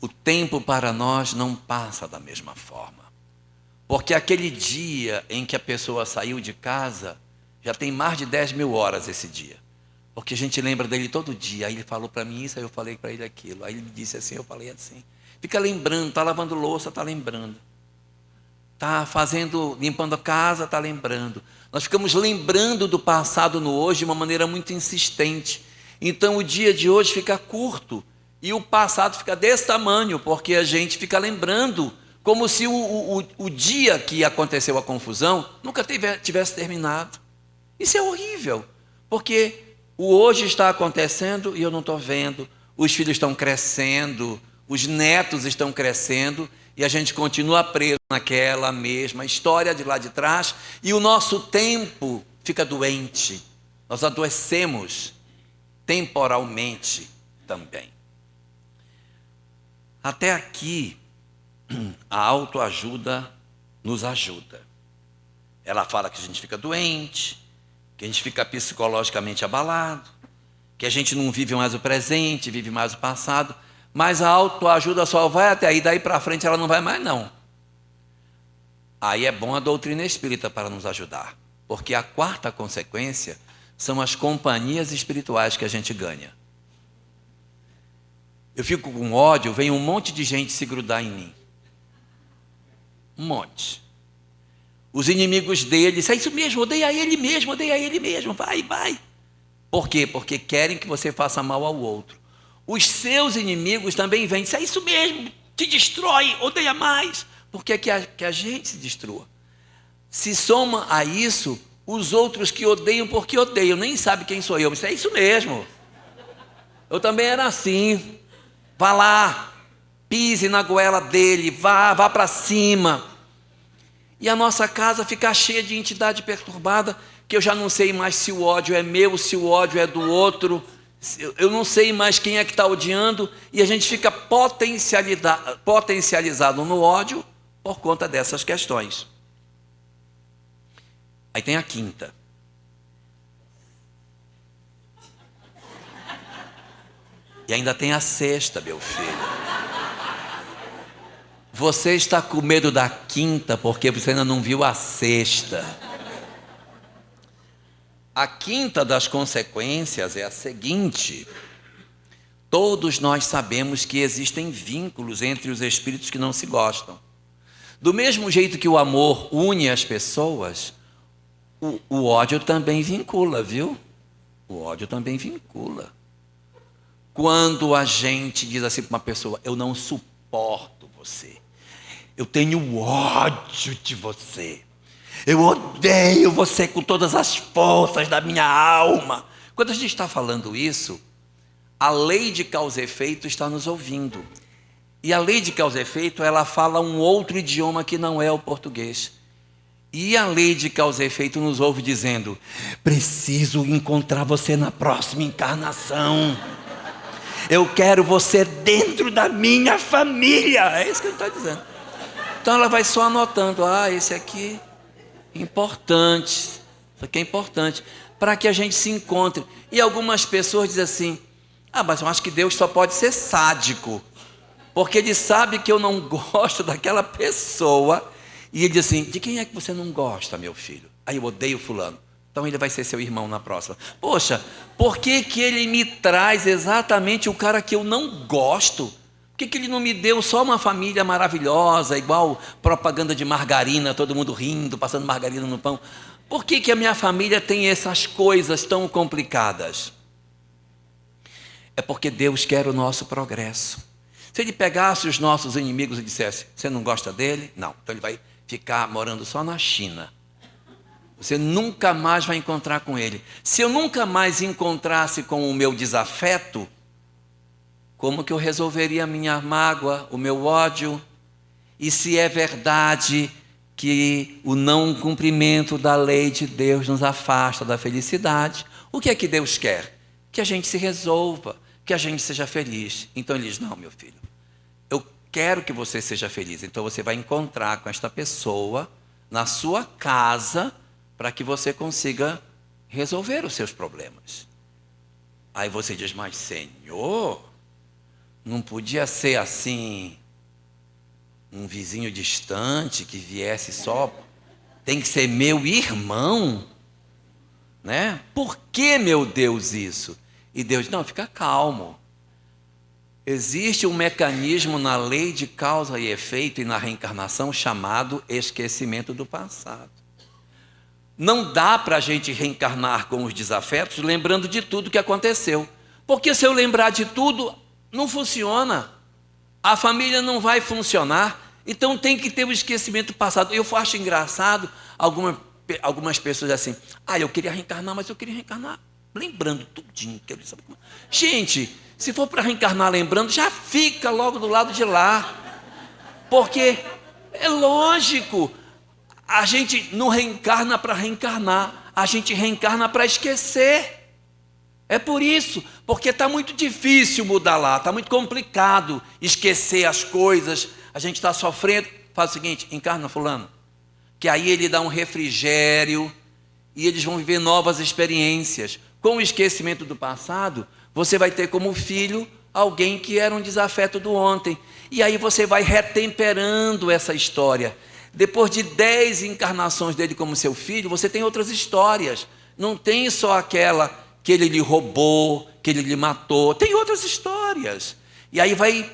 O tempo para nós não passa da mesma forma. Porque aquele dia em que a pessoa saiu de casa, já tem mais de 10.000 horas esse dia. Porque a gente lembra dele todo dia. Aí ele falou para mim isso, aí eu falei para ele aquilo. Aí ele me disse assim, eu falei assim. Fica lembrando, está lavando louça, está lembrando. Está limpando a casa, está lembrando. Nós ficamos lembrando do passado no hoje de uma maneira muito insistente. Então o dia de hoje fica curto e o passado fica desse tamanho, porque a gente fica lembrando como se o dia que aconteceu a confusão nunca tivesse terminado. Isso é horrível, porque o hoje está acontecendo e eu não estou vendo. Os filhos estão crescendo, os netos estão crescendo, e a gente continua preso naquela mesma história de lá de trás, e o nosso tempo fica doente. Nós adoecemos temporalmente também. Até aqui, a autoajuda nos ajuda. Ela fala que a gente fica doente, que a gente fica psicologicamente abalado, que a gente não vive mais o presente, vive mais o passado. Mas a autoajuda só vai até aí, daí para frente ela não vai mais não. Aí é bom a doutrina espírita para nos ajudar, porque a quarta consequência são as companhias espirituais que a gente ganha. Eu fico com ódio, vem um monte de gente se grudar em mim. Um monte. Os inimigos dele, é isso mesmo, odeia ele mesmo, vai. Por quê? Porque querem que você faça mal ao outro. Os seus inimigos também vêm, é isso mesmo, te destrói, odeia mais, porque quer que a gente se destrua. Se soma a isso, os outros que odeiam porque odeiam, nem sabem quem sou eu, mas é isso mesmo. Eu também era assim, vá lá, pise na goela dele, vá para cima. E a nossa casa fica cheia de entidade perturbada, que eu já não sei mais se o ódio é meu, se o ódio é do outro. Eu não sei mais quem é que está odiando, e a gente fica potencializado no ódio por conta dessas questões. Aí tem a quinta. E ainda tem a sexta, meu filho. Você está com medo da quinta porque você ainda não viu a sexta. A quinta das consequências é a seguinte: todos nós sabemos que existem vínculos entre os espíritos que não se gostam. Do mesmo jeito que o amor une as pessoas, o ódio também vincula, viu? O ódio também vincula. Quando a gente diz assim para uma pessoa, eu não suporto você, eu tenho ódio de você, eu odeio você com todas as forças da minha alma. Quando a gente está falando isso, a lei de causa e efeito está nos ouvindo. E a lei de causa e efeito, ela fala um outro idioma que não é o português. E a lei de causa e efeito nos ouve dizendo, preciso encontrar você na próxima encarnação. Eu quero você dentro da minha família. É isso que ele está dizendo. Então ela vai só anotando, esse aqui... importante, isso aqui é importante, para que a gente se encontre. E algumas pessoas dizem assim, mas eu acho que Deus só pode ser sádico, porque Ele sabe que eu não gosto daquela pessoa, e Ele diz assim, de quem é que você não gosta, meu filho? Aí eu odeio fulano, então ele vai ser seu irmão na próxima. Poxa, por que que Ele me traz exatamente o cara que eu não gosto? Por que Ele não me deu só uma família maravilhosa, igual propaganda de margarina, todo mundo rindo, passando margarina no pão? Por que que a minha família tem essas coisas tão complicadas? é porque Deus quer o nosso progresso. Se Ele pegasse os nossos inimigos e dissesse, você não gosta dele? Não. Então Ele vai ficar morando só na China. Você nunca mais vai encontrar com ele. Se eu nunca mais encontrasse com o meu desafeto, como que eu resolveria a minha mágoa, o meu ódio? E se é verdade que o não cumprimento da lei de Deus nos afasta da felicidade, o que é que Deus quer? Que a gente se resolva, que a gente seja feliz. Então Ele diz, não, meu filho, eu quero que você seja feliz. Então você vai encontrar com esta pessoa na sua casa, para que você consiga resolver os seus problemas. Aí você diz, mas Senhor, não podia ser assim, um vizinho distante que viesse só, tem que ser meu irmão, né? Por que, meu Deus, isso? E Deus, não, fica calmo. Existe um mecanismo na lei de causa e efeito e na reencarnação chamado esquecimento do passado. Não dá para a gente reencarnar com os desafetos lembrando de tudo que aconteceu. Porque se eu lembrar de tudo, não funciona. A família não vai funcionar. Então tem que ter o esquecimento passado. Eu acho engraçado algumas pessoas assim, eu queria reencarnar, mas eu queria reencarnar lembrando tudinho. Gente, se for para reencarnar lembrando, já fica logo do lado de lá. Porque é lógico. A gente não reencarna para reencarnar, a gente reencarna para esquecer. É por isso, porque está muito difícil mudar lá, está muito complicado esquecer as coisas, a gente está sofrendo. Faz o seguinte, encarna fulano, que aí ele dá um refrigério e eles vão viver novas experiências. Com o esquecimento do passado, você vai ter como filho alguém que era um desafeto do ontem. E aí você vai retemperando essa história. Depois de 10 encarnações dele como seu filho, você tem outras histórias. Não tem só aquela que ele lhe roubou, que ele lhe matou. Tem outras histórias. E aí vai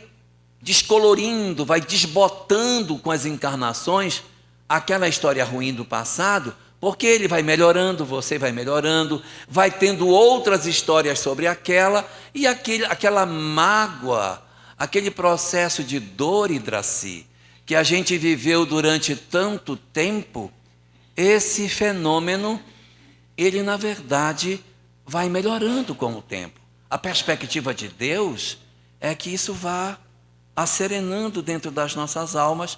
descolorindo, vai desbotando com as encarnações aquela história ruim do passado, porque ele vai melhorando, você vai melhorando, vai tendo outras histórias sobre aquela, e aquela mágoa, aquele processo de dor, Idraci, que a gente viveu durante tanto tempo, esse fenômeno, ele na verdade vai melhorando com o tempo. A perspectiva de Deus é que isso vá acerenando dentro das nossas almas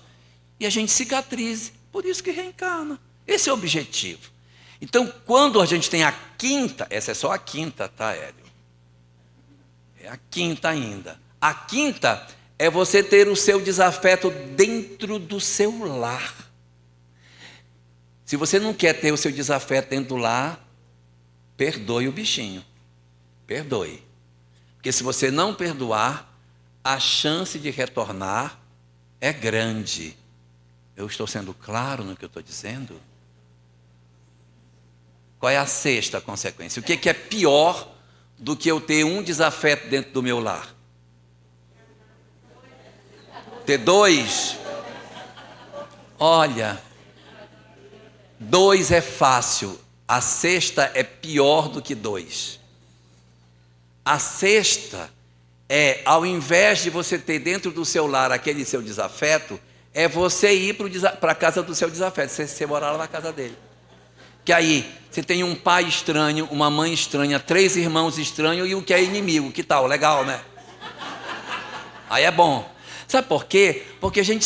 e a gente cicatrize, por isso que reencarna. Esse é o objetivo. Então, quando a gente tem a quinta, essa é só a quinta, tá, Hélio? É a quinta ainda. A quinta é você ter o seu desafeto dentro do seu lar. Se você não quer ter o seu desafeto dentro do lar, perdoe o bichinho. Perdoe. Porque se você não perdoar, a chance de retornar é grande. Eu estou sendo claro no que eu estou dizendo? Qual é a sexta consequência? O que é pior do que eu ter um desafeto dentro do meu lar? Ter 2? Olha, 2 é fácil. A sexta é pior do que 2. A sexta é, ao invés de você ter dentro do seu lar aquele seu desafeto, é você ir para a casa do seu desafeto, você morar lá na casa dele. Que aí você tem um pai estranho, uma mãe estranha, 3 irmãos estranhos e o que é inimigo. Que tal? Legal, né? Aí é bom. Sabe por quê? Porque a gente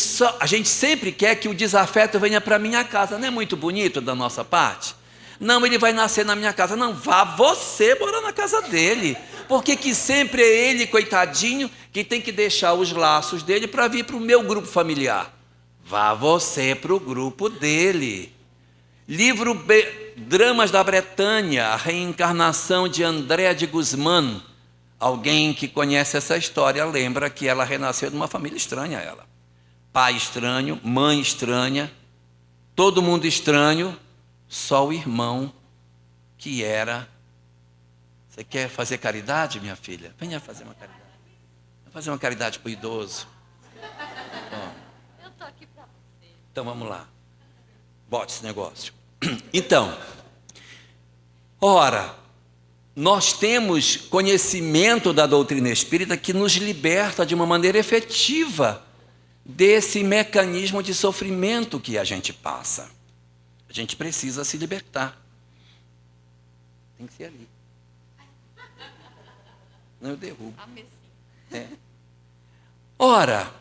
sempre quer que o desafeto venha para a minha casa. Não é muito bonito da nossa parte? Não, ele vai nascer na minha casa. Não, vá você morar na casa dele. Porque que sempre é ele, coitadinho, que tem que deixar os laços dele para vir para o meu grupo familiar. Vá você para o grupo dele. Livro Dramas da Bretanha, a reencarnação de Andréa de Guzmán. Alguém que conhece essa história lembra que ela renasceu de uma família estranha a ela. Pai estranho, mãe estranha, todo mundo estranho, só o irmão que era... Você quer fazer caridade, minha filha? Venha fazer uma caridade. Vou fazer uma caridade para o idoso. Eu estou aqui para você. Então vamos lá. Bote esse negócio. Então, ora, nós temos conhecimento da doutrina espírita que nos liberta de uma maneira efetiva desse mecanismo de sofrimento que a gente passa. A gente precisa se libertar. Tem que ser ali. Não, eu derrubo. É. Ora,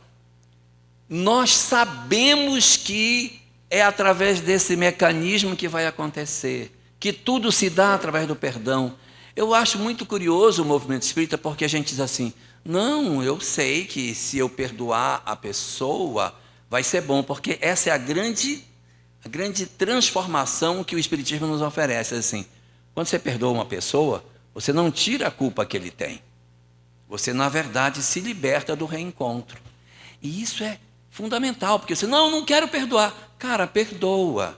nós sabemos que é através desse mecanismo que vai acontecer, que tudo se dá através do perdão. Eu acho muito curioso o movimento espírita, porque a gente diz assim, não, eu sei que se eu perdoar a pessoa, vai ser bom, porque essa é a grande transformação que o espiritismo nos oferece. Assim, quando você perdoa uma pessoa, você não tira a culpa que ele tem. Você, na verdade, se liberta do reencontro. E isso é fundamental, porque você, não quero perdoar. Cara, perdoa.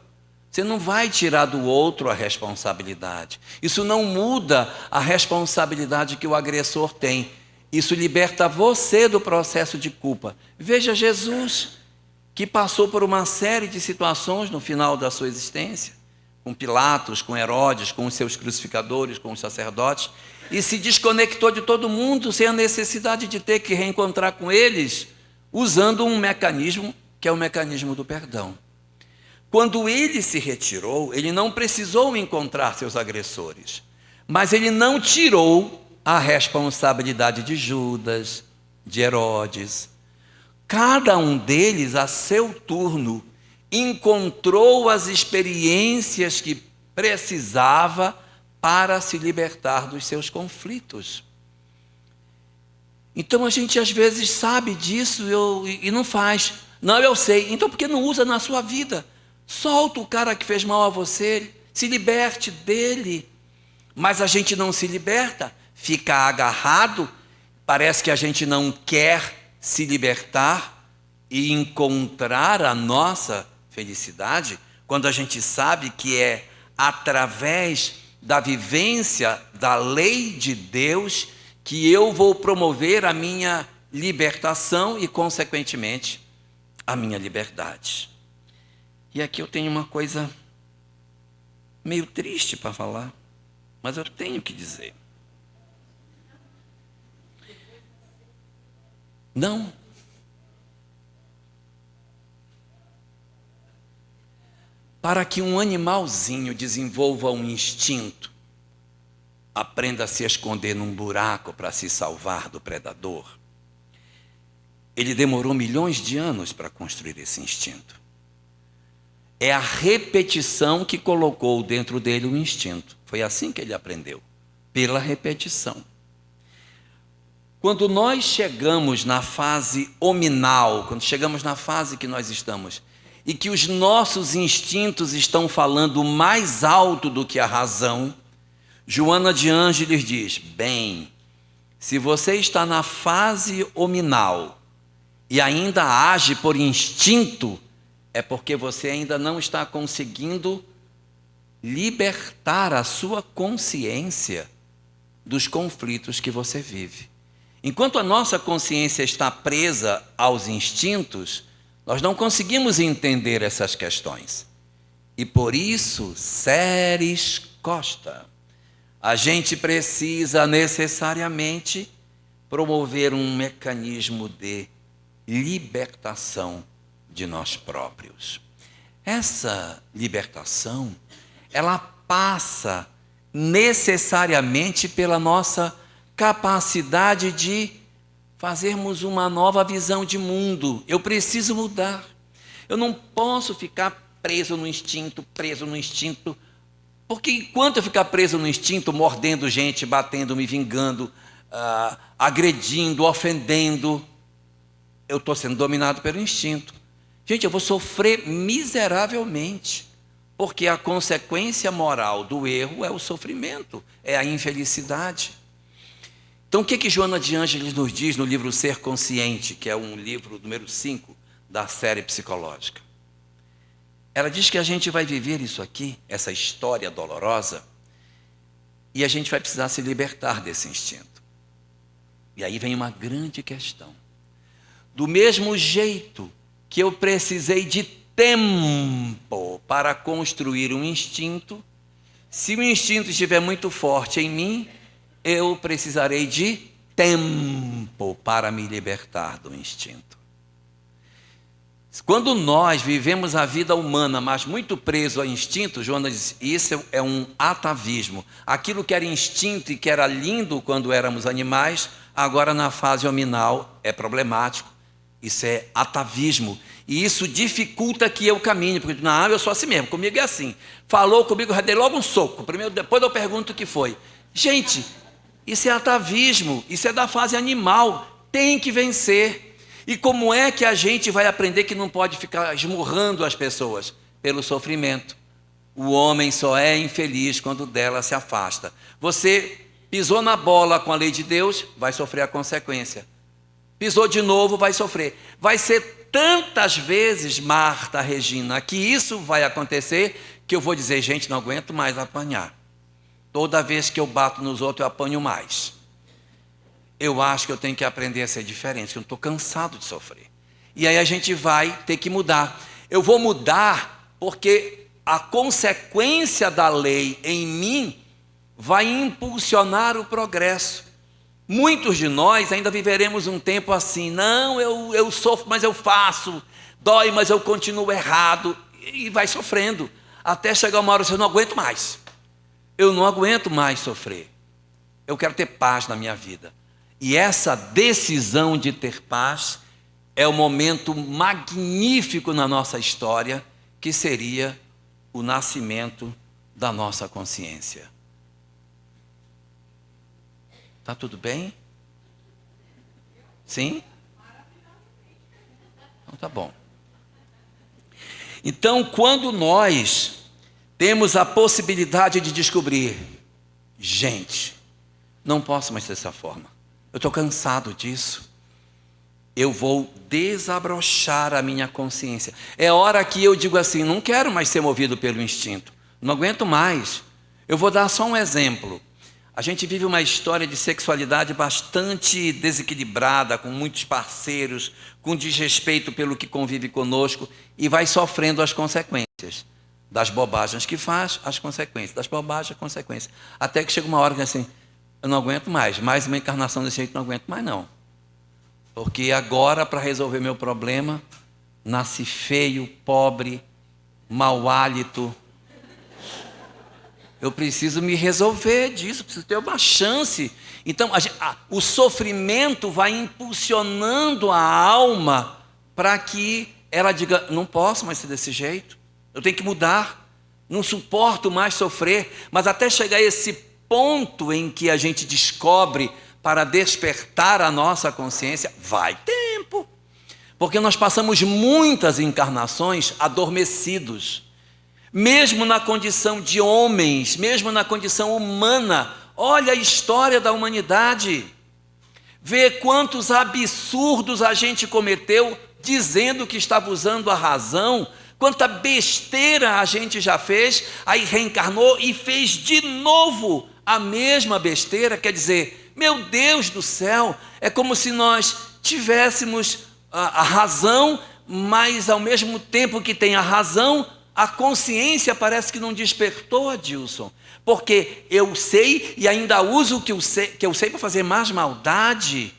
Você não vai tirar do outro a responsabilidade. Isso não muda a responsabilidade que o agressor tem. Isso liberta você do processo de culpa. Veja Jesus, que passou por uma série de situações no final da sua existência, com Pilatos, com Herodes, com os seus crucificadores, com os sacerdotes, e se desconectou de todo mundo sem a necessidade de ter que reencontrar com eles, usando um mecanismo que é o mecanismo do perdão. Quando ele se retirou, ele não precisou encontrar seus agressores, mas ele não tirou a responsabilidade de Judas, de Herodes. Cada um deles, a seu turno, encontrou as experiências que precisava para se libertar dos seus conflitos. Então a gente às vezes sabe disso e não faz. Não, eu sei. Então por que não usa na sua vida? Solta o cara que fez mal a você, se liberte dele. Mas a gente não se liberta, fica agarrado, parece que a gente não quer se libertar e encontrar a nossa felicidade, quando a gente sabe que é através da vivência da lei de Deus que eu vou promover a minha libertação e, consequentemente, a minha liberdade. E aqui eu tenho uma coisa meio triste para falar, mas eu tenho que dizer. Não. Para que um animalzinho desenvolva um instinto, aprenda a se esconder num buraco para se salvar do predador, ele demorou milhões de anos para construir esse instinto. É a repetição que colocou dentro dele o instinto. Foi assim que ele aprendeu, pela repetição. Quando nós chegamos na fase hominal, quando chegamos na fase que nós estamos, e que os nossos instintos estão falando mais alto do que a razão, Joana de Ângeles diz, bem, se você está na fase hominal e ainda age por instinto, é porque você ainda não está conseguindo libertar a sua consciência dos conflitos que você vive. Enquanto a nossa consciência está presa aos instintos, nós não conseguimos entender essas questões. E por isso, Séries Costa, a gente precisa necessariamente promover um mecanismo de libertação de nós próprios. Essa libertação, ela passa necessariamente pela nossa capacidade de fazermos uma nova visão de mundo. Eu preciso mudar. Eu não posso ficar preso no instinto, porque enquanto eu ficar preso no instinto, mordendo gente, batendo, me vingando, agredindo, ofendendo, eu estou sendo dominado pelo instinto. Gente, eu vou sofrer miseravelmente, porque a consequência moral do erro é o sofrimento, é a infelicidade. Então, o que Joana de Ângeles nos diz no livro Ser Consciente, que é um livro número 5 da série psicológica? Ela diz que a gente vai viver isso aqui, essa história dolorosa, e a gente vai precisar se libertar desse instinto. E aí vem uma grande questão. Do mesmo jeito que eu precisei de tempo para construir um instinto, Se o instinto estiver muito forte em mim, eu precisarei de tempo para me libertar do instinto. Quando nós vivemos a vida humana, mas muito preso a instinto, Joana diz, isso é um atavismo. Aquilo que era instinto e que era lindo quando éramos animais, agora na fase hominal é problemático. Isso é atavismo. E isso dificulta que eu caminhe, porque não, eu sou assim mesmo, comigo é assim. Falou comigo, eu já dei logo um soco. Primeiro, depois eu pergunto o que foi. Gente, isso é atavismo, isso é da fase animal, tem que vencer. E como é que a gente vai aprender que não pode ficar esmurrando as pessoas? Pelo sofrimento. O homem só é infeliz quando dela se afasta. Você pisou na bola com a lei de Deus, vai sofrer a consequência. Pisou de novo, vai sofrer. Vai ser tantas vezes, Marta, Regina, que isso vai acontecer, que eu vou dizer, gente, não aguento mais apanhar. Toda vez que eu bato nos outros, eu apanho mais. Eu acho que eu tenho que aprender a ser diferente, que eu estou cansado de sofrer. E aí a gente vai ter que mudar. Eu vou mudar porque a consequência da lei em mim vai impulsionar o progresso. Muitos de nós ainda viveremos um tempo assim, não, eu sofro, mas eu faço, dói, mas eu continuo errado, e vai sofrendo, até chegar uma hora que eu não aguento mais. Eu não aguento mais sofrer. Eu quero ter paz na minha vida. E essa decisão de ter paz é o momento magnífico na nossa história, que seria o nascimento da nossa consciência. Tá tudo bem? Sim? Então tá bom. Então, quando nós temos a possibilidade de descobrir, gente, não posso mais dessa forma. Eu estou cansado disso. Eu vou desabrochar a minha consciência. É hora que eu digo assim, não quero mais ser movido pelo instinto. Não aguento mais. Eu vou dar só um exemplo. A gente vive uma história de sexualidade bastante desequilibrada, com muitos parceiros, com desrespeito pelo que convive conosco, e vai sofrendo as consequências. Das bobagens que faz, as consequências. Das bobagens, as consequências. Até que chega uma hora que assim, eu não aguento mais uma encarnação desse jeito, não aguento mais não. Porque agora, para resolver meu problema, nasci feio, pobre, mau hálito. Eu preciso me resolver disso, preciso ter uma chance. Então, o sofrimento vai impulsionando a alma para que ela diga, não posso mais ser desse jeito, eu tenho que mudar, não suporto mais sofrer, mas até chegar a esse ponto em que a gente descobre para despertar a nossa consciência, vai tempo. Porque nós passamos muitas encarnações adormecidos. Mesmo na condição de homens, mesmo na condição humana. Olha a história da humanidade. Vê quantos absurdos a gente cometeu dizendo que estava usando a razão. Quanta besteira a gente já fez, aí reencarnou e fez de novo a mesma besteira. Quer dizer, meu Deus do céu, é como se nós tivéssemos a razão, mas ao mesmo tempo que tem a razão, a consciência parece que não despertou, Adilson. Porque eu sei e ainda uso o que eu sei para fazer mais maldade,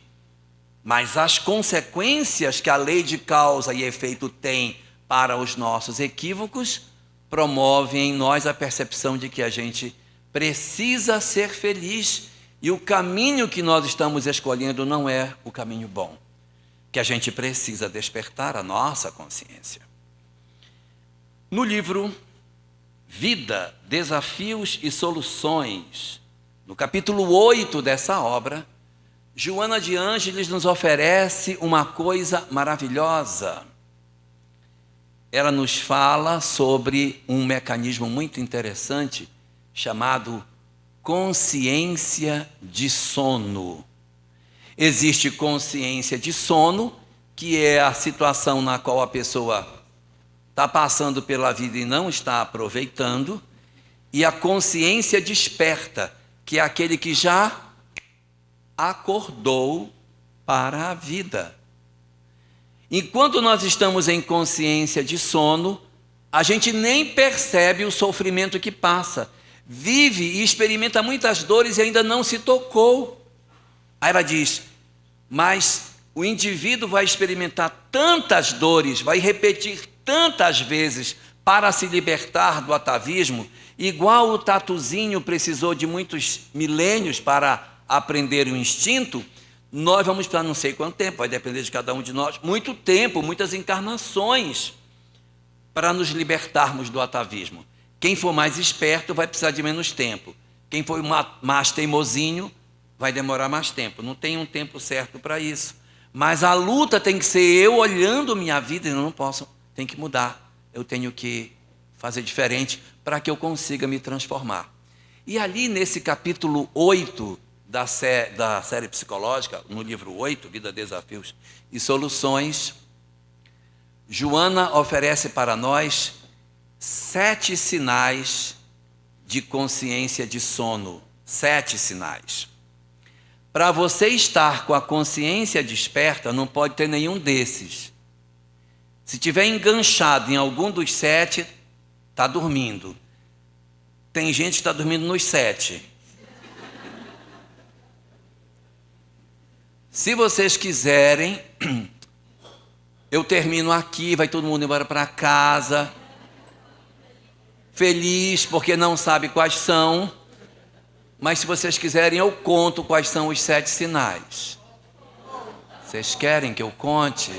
mas as consequências que a lei de causa e efeito tem para os nossos equívocos promovem em nós a percepção de que a gente precisa ser feliz e o caminho que nós estamos escolhendo não é o caminho bom, que a gente precisa despertar a nossa consciência. No livro Vida, Desafios e Soluções, no capítulo 8 dessa obra, Joana de Ângeles nos oferece uma coisa maravilhosa. Ela nos fala sobre um mecanismo muito interessante chamado consciência de sono. Existe consciência de sono, que é a situação na qual a pessoa está passando pela vida e não está aproveitando, e a consciência desperta, que é aquele que já acordou para a vida. Enquanto nós estamos em consciência de sono, a gente nem percebe o sofrimento que passa. vive e experimenta muitas dores e ainda não se tocou. Aí ela diz, mas o indivíduo vai experimentar tantas dores, vai repetir tantas vezes para se libertar do atavismo, igual o tatuzinho precisou de muitos milênios para aprender o instinto, nós vamos para não sei quanto tempo, vai depender de cada um de nós, muito tempo, muitas encarnações, para nos libertarmos do atavismo. Quem for mais esperto vai precisar de menos tempo. Quem for mais teimosinho vai demorar mais tempo. Não tem um tempo certo para isso. Mas a luta tem que ser eu olhando minha vida e não posso, tem que mudar. Eu tenho que fazer diferente para que eu consiga me transformar. E ali nesse capítulo 8 da série psicológica, no livro 8, Vida, Desafios e Soluções, Joana oferece para nós 7 sinais de consciência de sono. 7 sinais. Para você estar com a consciência desperta, não pode ter nenhum desses. Se tiver enganchado em algum dos 7, está dormindo. Tem gente que está dormindo nos 7. Se vocês quiserem, eu termino aqui, vai todo mundo embora para casa, feliz porque não sabe quais são, mas se vocês quiserem eu conto quais são os 7 sinais. Vocês querem que eu conte?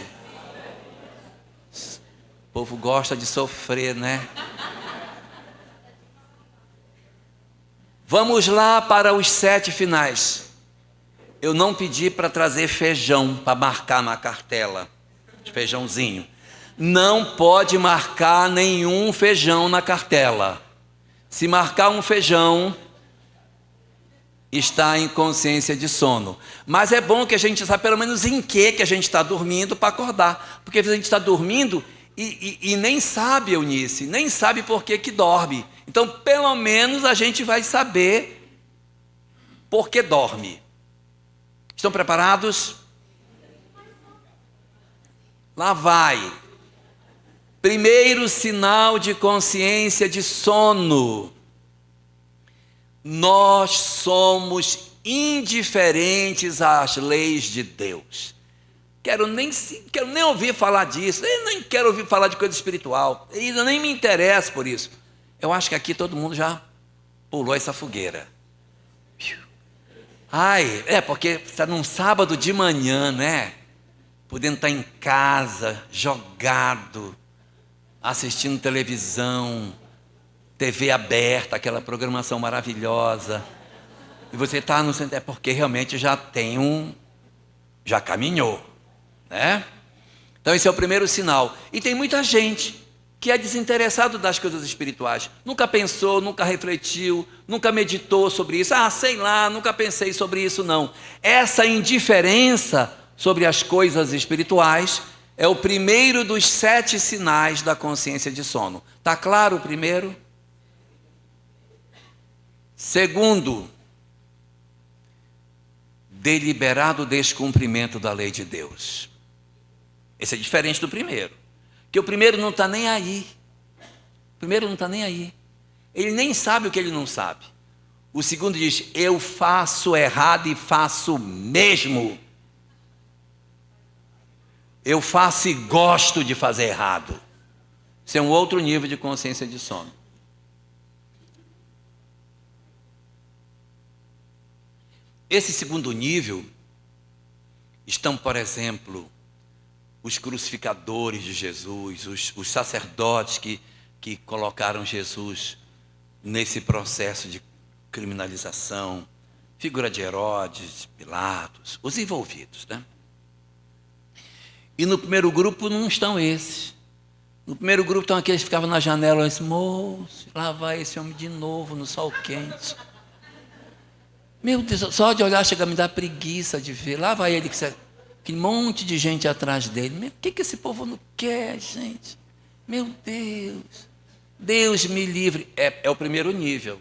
O povo gosta de sofrer, né? Vamos lá para os 7 finais. Eu não pedi para trazer feijão para marcar na cartela. Feijãozinho. Não pode marcar nenhum feijão na cartela. Se marcar um feijão, está em consciência de sono. Mas é bom que a gente saiba pelo menos em que a gente está dormindo para acordar. Porque às vezes a gente está dormindo e nem sabe, Eunice, nem sabe por que dorme. Então, pelo menos a gente vai saber por que dorme. Estão preparados? Lá vai. Primeiro sinal de consciência de sono. Nós somos indiferentes às leis de Deus. Quero nem ouvir falar disso. Eu nem quero ouvir falar de coisa espiritual. Eu nem me interesso por isso. Eu acho que aqui todo mundo já pulou essa fogueira. Ai, porque está num sábado de manhã, né? Podendo estar em casa, jogado, assistindo televisão, TV aberta, aquela programação maravilhosa. E você está no centro, porque realmente já caminhou, né? Então esse é o primeiro sinal. E tem muita gente que é desinteressado das coisas espirituais. Nunca pensou, nunca refletiu, nunca meditou sobre isso. Sei lá, nunca pensei sobre isso, não. Essa indiferença sobre as coisas espirituais é o primeiro dos 7 sinais da consciência de sono. Está claro o primeiro? Segundo, deliberado descumprimento da lei de Deus. Esse é diferente do primeiro. Porque o primeiro não está nem aí. O primeiro não está nem aí. Ele nem sabe o que ele não sabe. O segundo diz, eu faço errado e faço mesmo. Eu faço e gosto de fazer errado. Isso é um outro nível de consciência de sono. Esse segundo nível estão, por exemplo, os crucificadores de Jesus, os sacerdotes que colocaram Jesus nesse processo de criminalização, figura de Herodes, Pilatos, os envolvidos, né? E no primeiro grupo não estão esses. No primeiro grupo estão aqueles que ficavam na janela e disseram, moço, lá vai esse homem de novo no sol quente. Meu Deus, só de olhar chega a me dar preguiça de ver. Lá vai ele, aquele monte de gente atrás dele. O que esse povo não quer, gente? Meu Deus. Deus me livre. É o primeiro nível.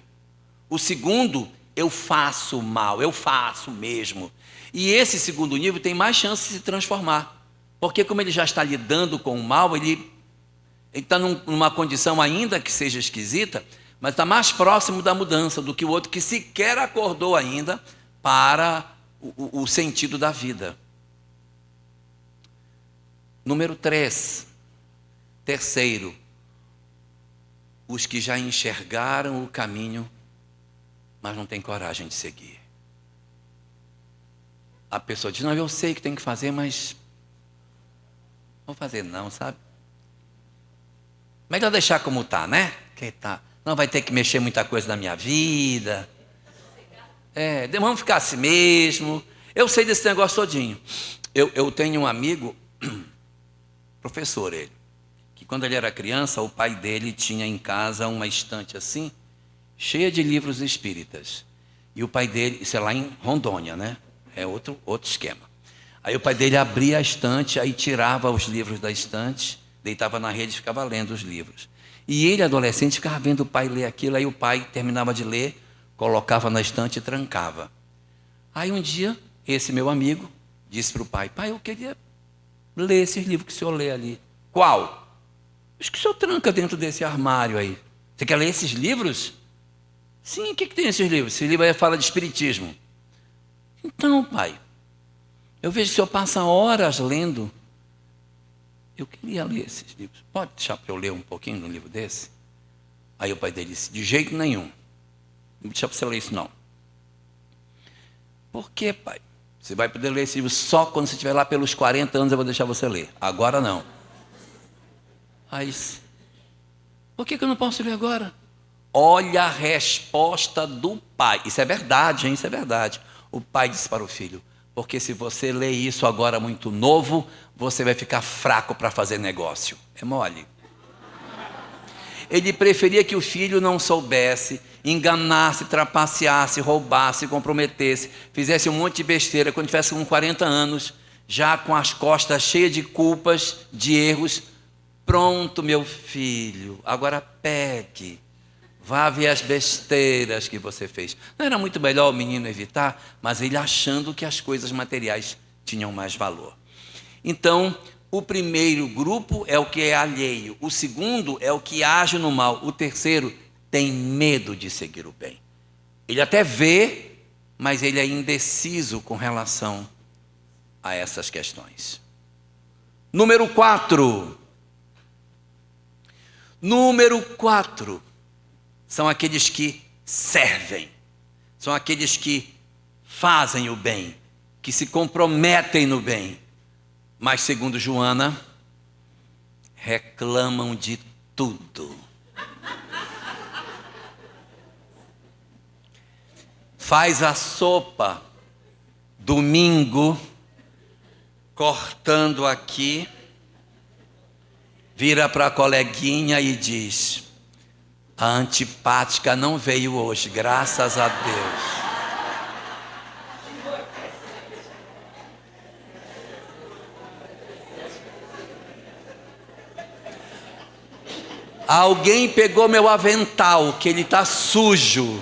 O segundo, eu faço mal, eu faço mesmo. E esse segundo nível tem mais chance de se transformar. Porque como ele já está lidando com o mal, ele está numa condição ainda que seja esquisita, mas está mais próximo da mudança do que o outro que sequer acordou ainda para o sentido da vida. Número 3, terceiro, os que já enxergaram o caminho, mas não têm coragem de seguir. A pessoa diz, não, eu sei que tem que fazer, mas não vou fazer não, sabe? Melhor deixar como está, né? Que tá. Não vai ter que mexer muita coisa na minha vida. Vamos ficar assim mesmo. Eu sei desse negócio todinho. Eu tenho um amigo, professor ele, que quando ele era criança, o pai dele tinha em casa uma estante assim, cheia de livros espíritas. E o pai dele, isso é lá em Rondônia, né? É outro esquema. Aí o pai dele abria a estante, aí tirava os livros da estante, deitava na rede e ficava lendo os livros. E ele, adolescente, ficava vendo o pai ler aquilo, aí o pai terminava de ler, colocava na estante e trancava. Aí um dia, esse meu amigo disse para o pai, pai, eu queria ler esses livros que o senhor lê ali. Qual? Acho que o senhor tranca dentro desse armário aí. Você quer ler esses livros? Sim, o que tem nesses livros? Esse livro aí fala de espiritismo. Então, pai, eu vejo que o senhor passa horas lendo. Eu queria ler esses livros. Pode deixar para eu ler um pouquinho de um livro desse? Aí o pai dele disse, de jeito nenhum. Não deixa para você ler isso não. Por quê, pai? Você vai poder ler esse livro só quando você estiver lá pelos 40 anos, eu vou deixar você ler. Agora não. Aí, por que eu não posso ler agora? Olha a resposta do pai. Isso é verdade, hein? Isso é verdade. O pai disse para o filho, porque se você ler isso agora muito novo, você vai ficar fraco para fazer negócio. É mole. Ele preferia que o filho não soubesse, enganasse, trapaceasse, roubasse, comprometesse, fizesse um monte de besteira quando tivesse com 40 anos, já com as costas cheias de culpas, de erros. Pronto, meu filho, agora pegue. Vá ver as besteiras que você fez. Não era muito melhor o menino evitar, mas ele achando que as coisas materiais tinham mais valor. Então, o primeiro grupo é o que é alheio. O segundo é o que age no mal. O terceiro tem medo de seguir o bem. Ele até vê, mas ele é indeciso com relação a essas questões. Número 4. Número 4. São aqueles que servem, são aqueles que fazem o bem, que se comprometem no bem, mas segundo Joana, reclamam de tudo. Faz a sopa, domingo, cortando aqui, vira para a coleguinha e diz, a antipática não veio hoje, graças a Deus. Alguém pegou meu avental, que ele está sujo.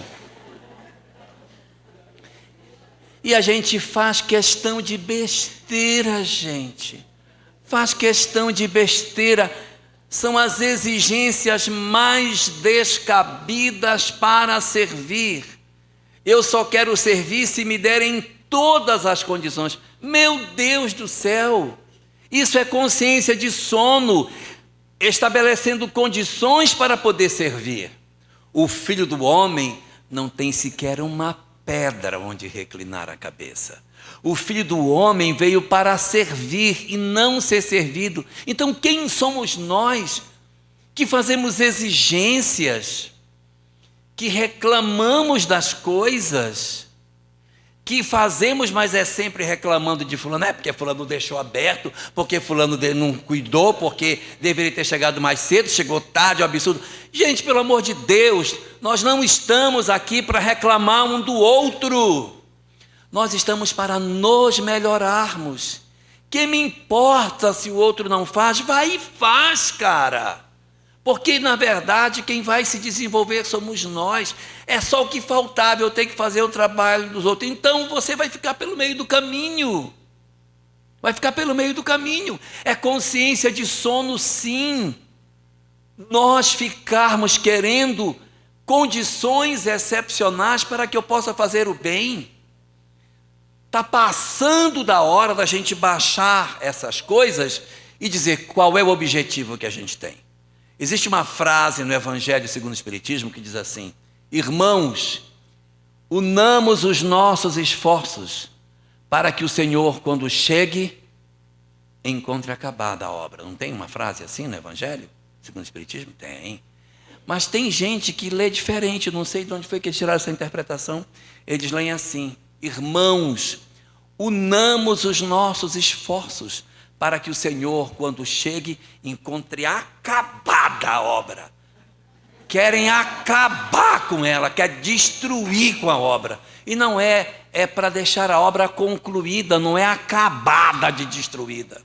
E a gente faz questão de besteira, gente. Faz questão de besteira. São as exigências mais descabidas para servir. Eu só quero servir se me derem todas as condições. Meu Deus do céu! Isso é consciência de sono, estabelecendo condições para poder servir. O Filho do Homem não tem sequer uma pedra onde reclinar a cabeça. O Filho do Homem veio para servir e não ser servido. Então quem somos nós que fazemos exigências, que reclamamos das coisas, que fazemos, mas é sempre reclamando de fulano, porque fulano deixou aberto, porque fulano não cuidou, porque deveria ter chegado mais cedo, chegou tarde, é um absurdo. Gente, pelo amor de Deus, nós não estamos aqui para reclamar um do outro. Nós estamos para nos melhorarmos. Que me importa se o outro não faz? Vai e faz, cara. Porque, na verdade, quem vai se desenvolver somos nós. É só o que faltava, eu tenho que fazer o trabalho dos outros. Então, você vai ficar pelo meio do caminho. Vai ficar pelo meio do caminho. É consciência de sono, sim. Nós ficarmos querendo condições excepcionais para que eu possa fazer o bem. Está passando da hora da gente baixar essas coisas e dizer qual é o objetivo que a gente tem. Existe uma frase no Evangelho segundo o Espiritismo que diz assim: irmãos, unamos os nossos esforços para que o Senhor, quando chegue, encontre acabada a obra. Não tem uma frase assim no Evangelho segundo o Espiritismo? Tem. Mas tem gente que lê diferente, não sei de onde foi que eles tiraram essa interpretação. Eles leem assim: irmãos, unamos os nossos esforços para que o Senhor, quando chegue, encontre acabada a obra. Querem acabar com ela, quer destruir com a obra. E não é para deixar a obra concluída, não é acabada de destruída.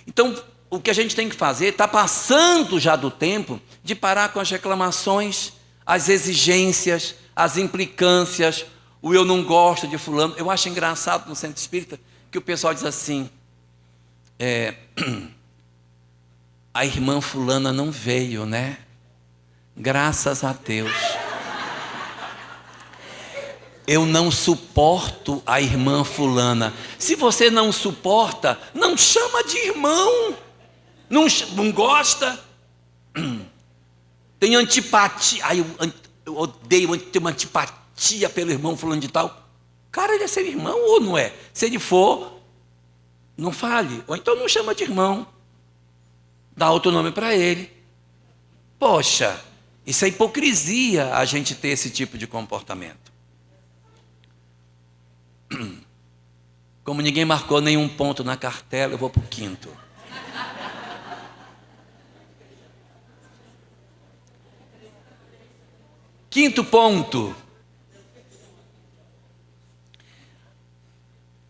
Então, o que a gente tem que fazer, está passando já do tempo de parar com as reclamações, as exigências, as implicâncias, o eu não gosto de fulano. Eu acho engraçado no centro espírita que o pessoal diz assim, a irmã fulana não veio, né? Graças a Deus. Eu não suporto a irmã fulana. Se você não suporta, não chama de irmão. Não gosta. Tem antipatia. Eu odeio ter uma antipatia pelo irmão fulano de tal. Cara, ele é seu irmão ou não é? Se ele for, não fale. Ou então não chama de irmão. Dá outro nome para ele. Poxa, isso é hipocrisia a gente ter esse tipo de comportamento. Como ninguém marcou nenhum ponto na cartela, eu vou para o quinto. Quinto ponto.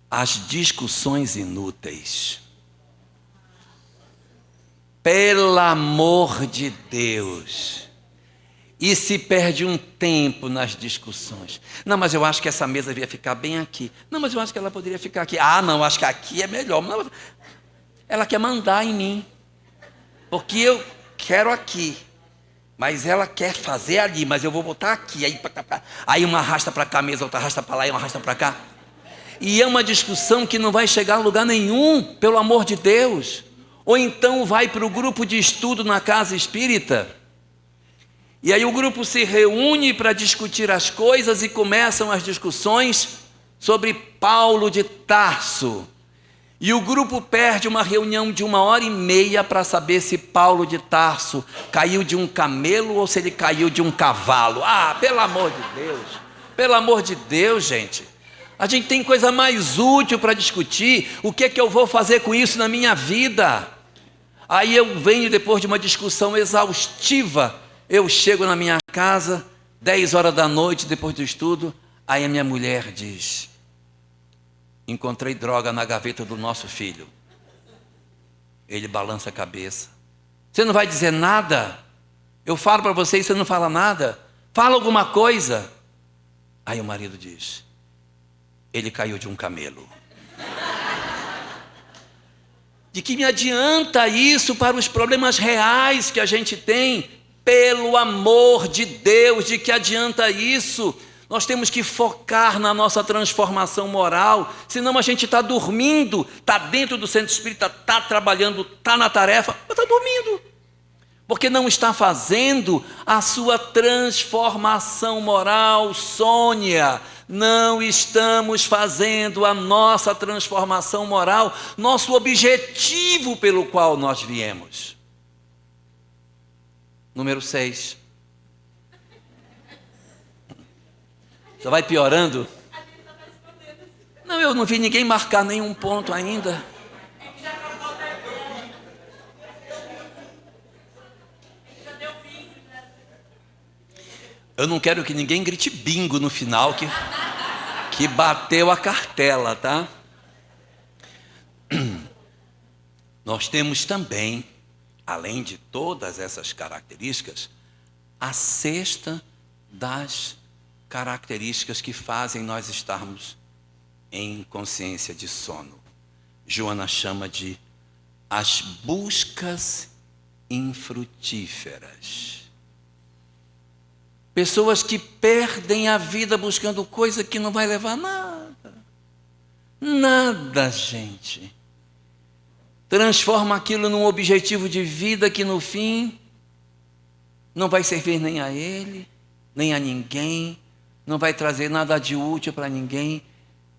As discussões inúteis. Pelo amor de Deus. E se perde um tempo nas discussões. Não, mas eu acho que essa mesa devia ficar bem aqui. Não, mas eu acho que ela poderia ficar aqui. Ah, não, acho que aqui é melhor. Não, ela quer mandar em mim. Porque eu quero aqui. Mas ela quer fazer ali, mas eu vou botar aqui. Aí uma arrasta para cá, a mesa, outra arrasta para lá e uma arrasta para cá. E é uma discussão que não vai chegar a lugar nenhum, pelo amor de Deus. Ou então vai para o grupo de estudo na casa espírita. E aí o grupo se reúne para discutir as coisas e começam as discussões sobre Paulo de Tarso. E o grupo perde uma reunião de 1h30 para saber se Paulo de Tarso caiu de um camelo ou se ele caiu de um cavalo. Ah, pelo amor de Deus. Pelo amor de Deus, gente. A gente tem coisa mais útil para discutir. O que é que eu vou fazer com isso na minha vida? Aí eu venho depois de uma discussão exaustiva. Eu chego na minha casa, 10 horas da noite, depois do estudo, aí a minha mulher diz: encontrei droga na gaveta do nosso filho. Ele balança a cabeça. Você não vai dizer nada? Eu falo para você e você não fala nada? Fala alguma coisa. Aí o marido diz: ele caiu de um camelo. De que me adianta isso para os problemas reais que a gente tem? Pelo amor de Deus, de que adianta isso? Nós temos que focar na nossa transformação moral, senão a gente está dormindo, está dentro do centro espírita, está trabalhando, está na tarefa, mas está dormindo, porque não está fazendo a sua transformação moral. Sônia, não estamos fazendo a nossa transformação moral, nosso objetivo pelo qual nós viemos. Número 6. Só vai piorando? Não, eu não vi ninguém marcar nenhum ponto ainda. Eu não quero que ninguém grite bingo no final que bateu a cartela, tá? Nós temos também, além de todas essas características, a sexta das características que fazem nós estarmos em consciência de sono. Joana chama de as buscas infrutíferas. Pessoas que perdem a vida buscando coisa que não vai levar a nada. Nada, gente. Transforma aquilo num objetivo de vida que no fim não vai servir nem a ele, nem a ninguém, não vai trazer nada de útil para ninguém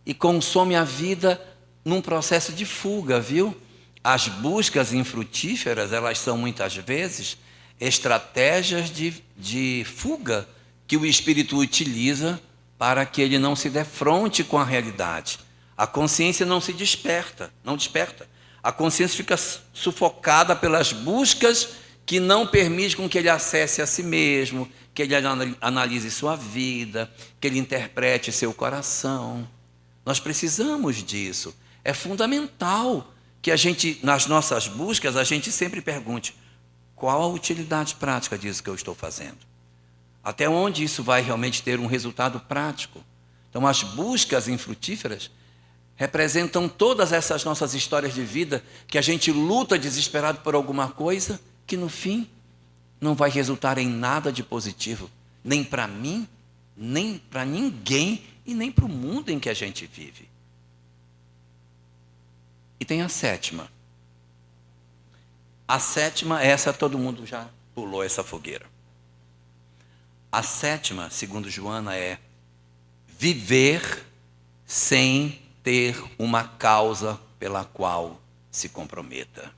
e consome a vida num processo de fuga, viu? As buscas infrutíferas, elas são muitas vezes estratégias de fuga que o espírito utiliza para que ele não se defronte com a realidade. A consciência não se desperta, não desperta. A consciência fica sufocada pelas buscas que não permitem com que ele acesse a si mesmo, que ele analise sua vida, que ele interprete seu coração. Nós precisamos disso. É fundamental que a gente, nas nossas buscas, a gente sempre pergunte: qual a utilidade prática disso que eu estou fazendo? Até onde isso vai realmente ter um resultado prático? Então, as buscas infrutíferas representam todas essas nossas histórias de vida que a gente luta desesperado por alguma coisa que no fim não vai resultar em nada de positivo, nem para mim, nem para ninguém e nem para o mundo em que a gente vive. E tem a sétima. A sétima, essa todo mundo já pulou essa fogueira. A sétima, segundo Joana, é viver sem ter uma causa pela qual se comprometa.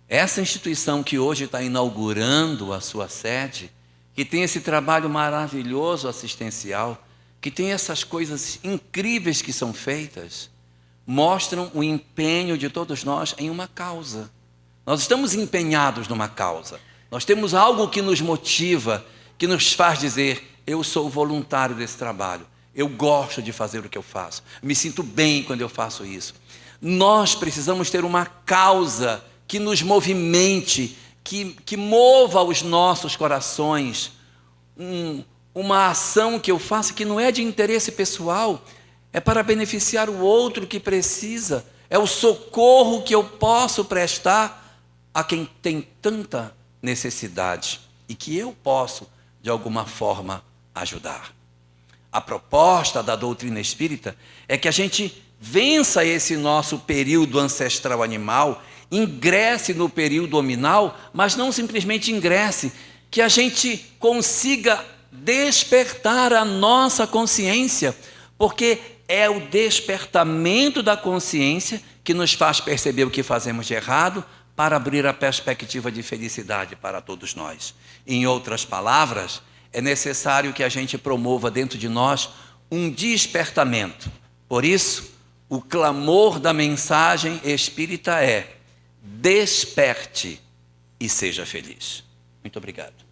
Essa instituição que hoje está inaugurando a sua sede, que tem esse trabalho maravilhoso assistencial, que tem essas coisas incríveis que são feitas, mostram o empenho de todos nós em uma causa. Nós estamos empenhados numa causa. Nós temos algo que nos motiva, que nos faz dizer: eu sou voluntário desse trabalho, eu gosto de fazer o que eu faço, me sinto bem quando eu faço isso. Nós precisamos ter uma causa que nos movimente, que mova os nossos corações, uma ação que eu faço que não é de interesse pessoal, é para beneficiar o outro que precisa, é o socorro que eu posso prestar a quem tem tanta necessidade e que eu posso, de alguma forma, ajudar. A proposta da doutrina espírita é que a gente vença esse nosso período ancestral animal, ingresse no período hominal, mas não simplesmente ingresse, que a gente consiga despertar a nossa consciência, porque é o despertamento da consciência que nos faz perceber o que fazemos de errado, para abrir a perspectiva de felicidade para todos nós. Em outras palavras, é necessário que a gente promova dentro de nós um despertamento. Por isso, o clamor da mensagem espírita é: desperte e seja feliz. Muito obrigado.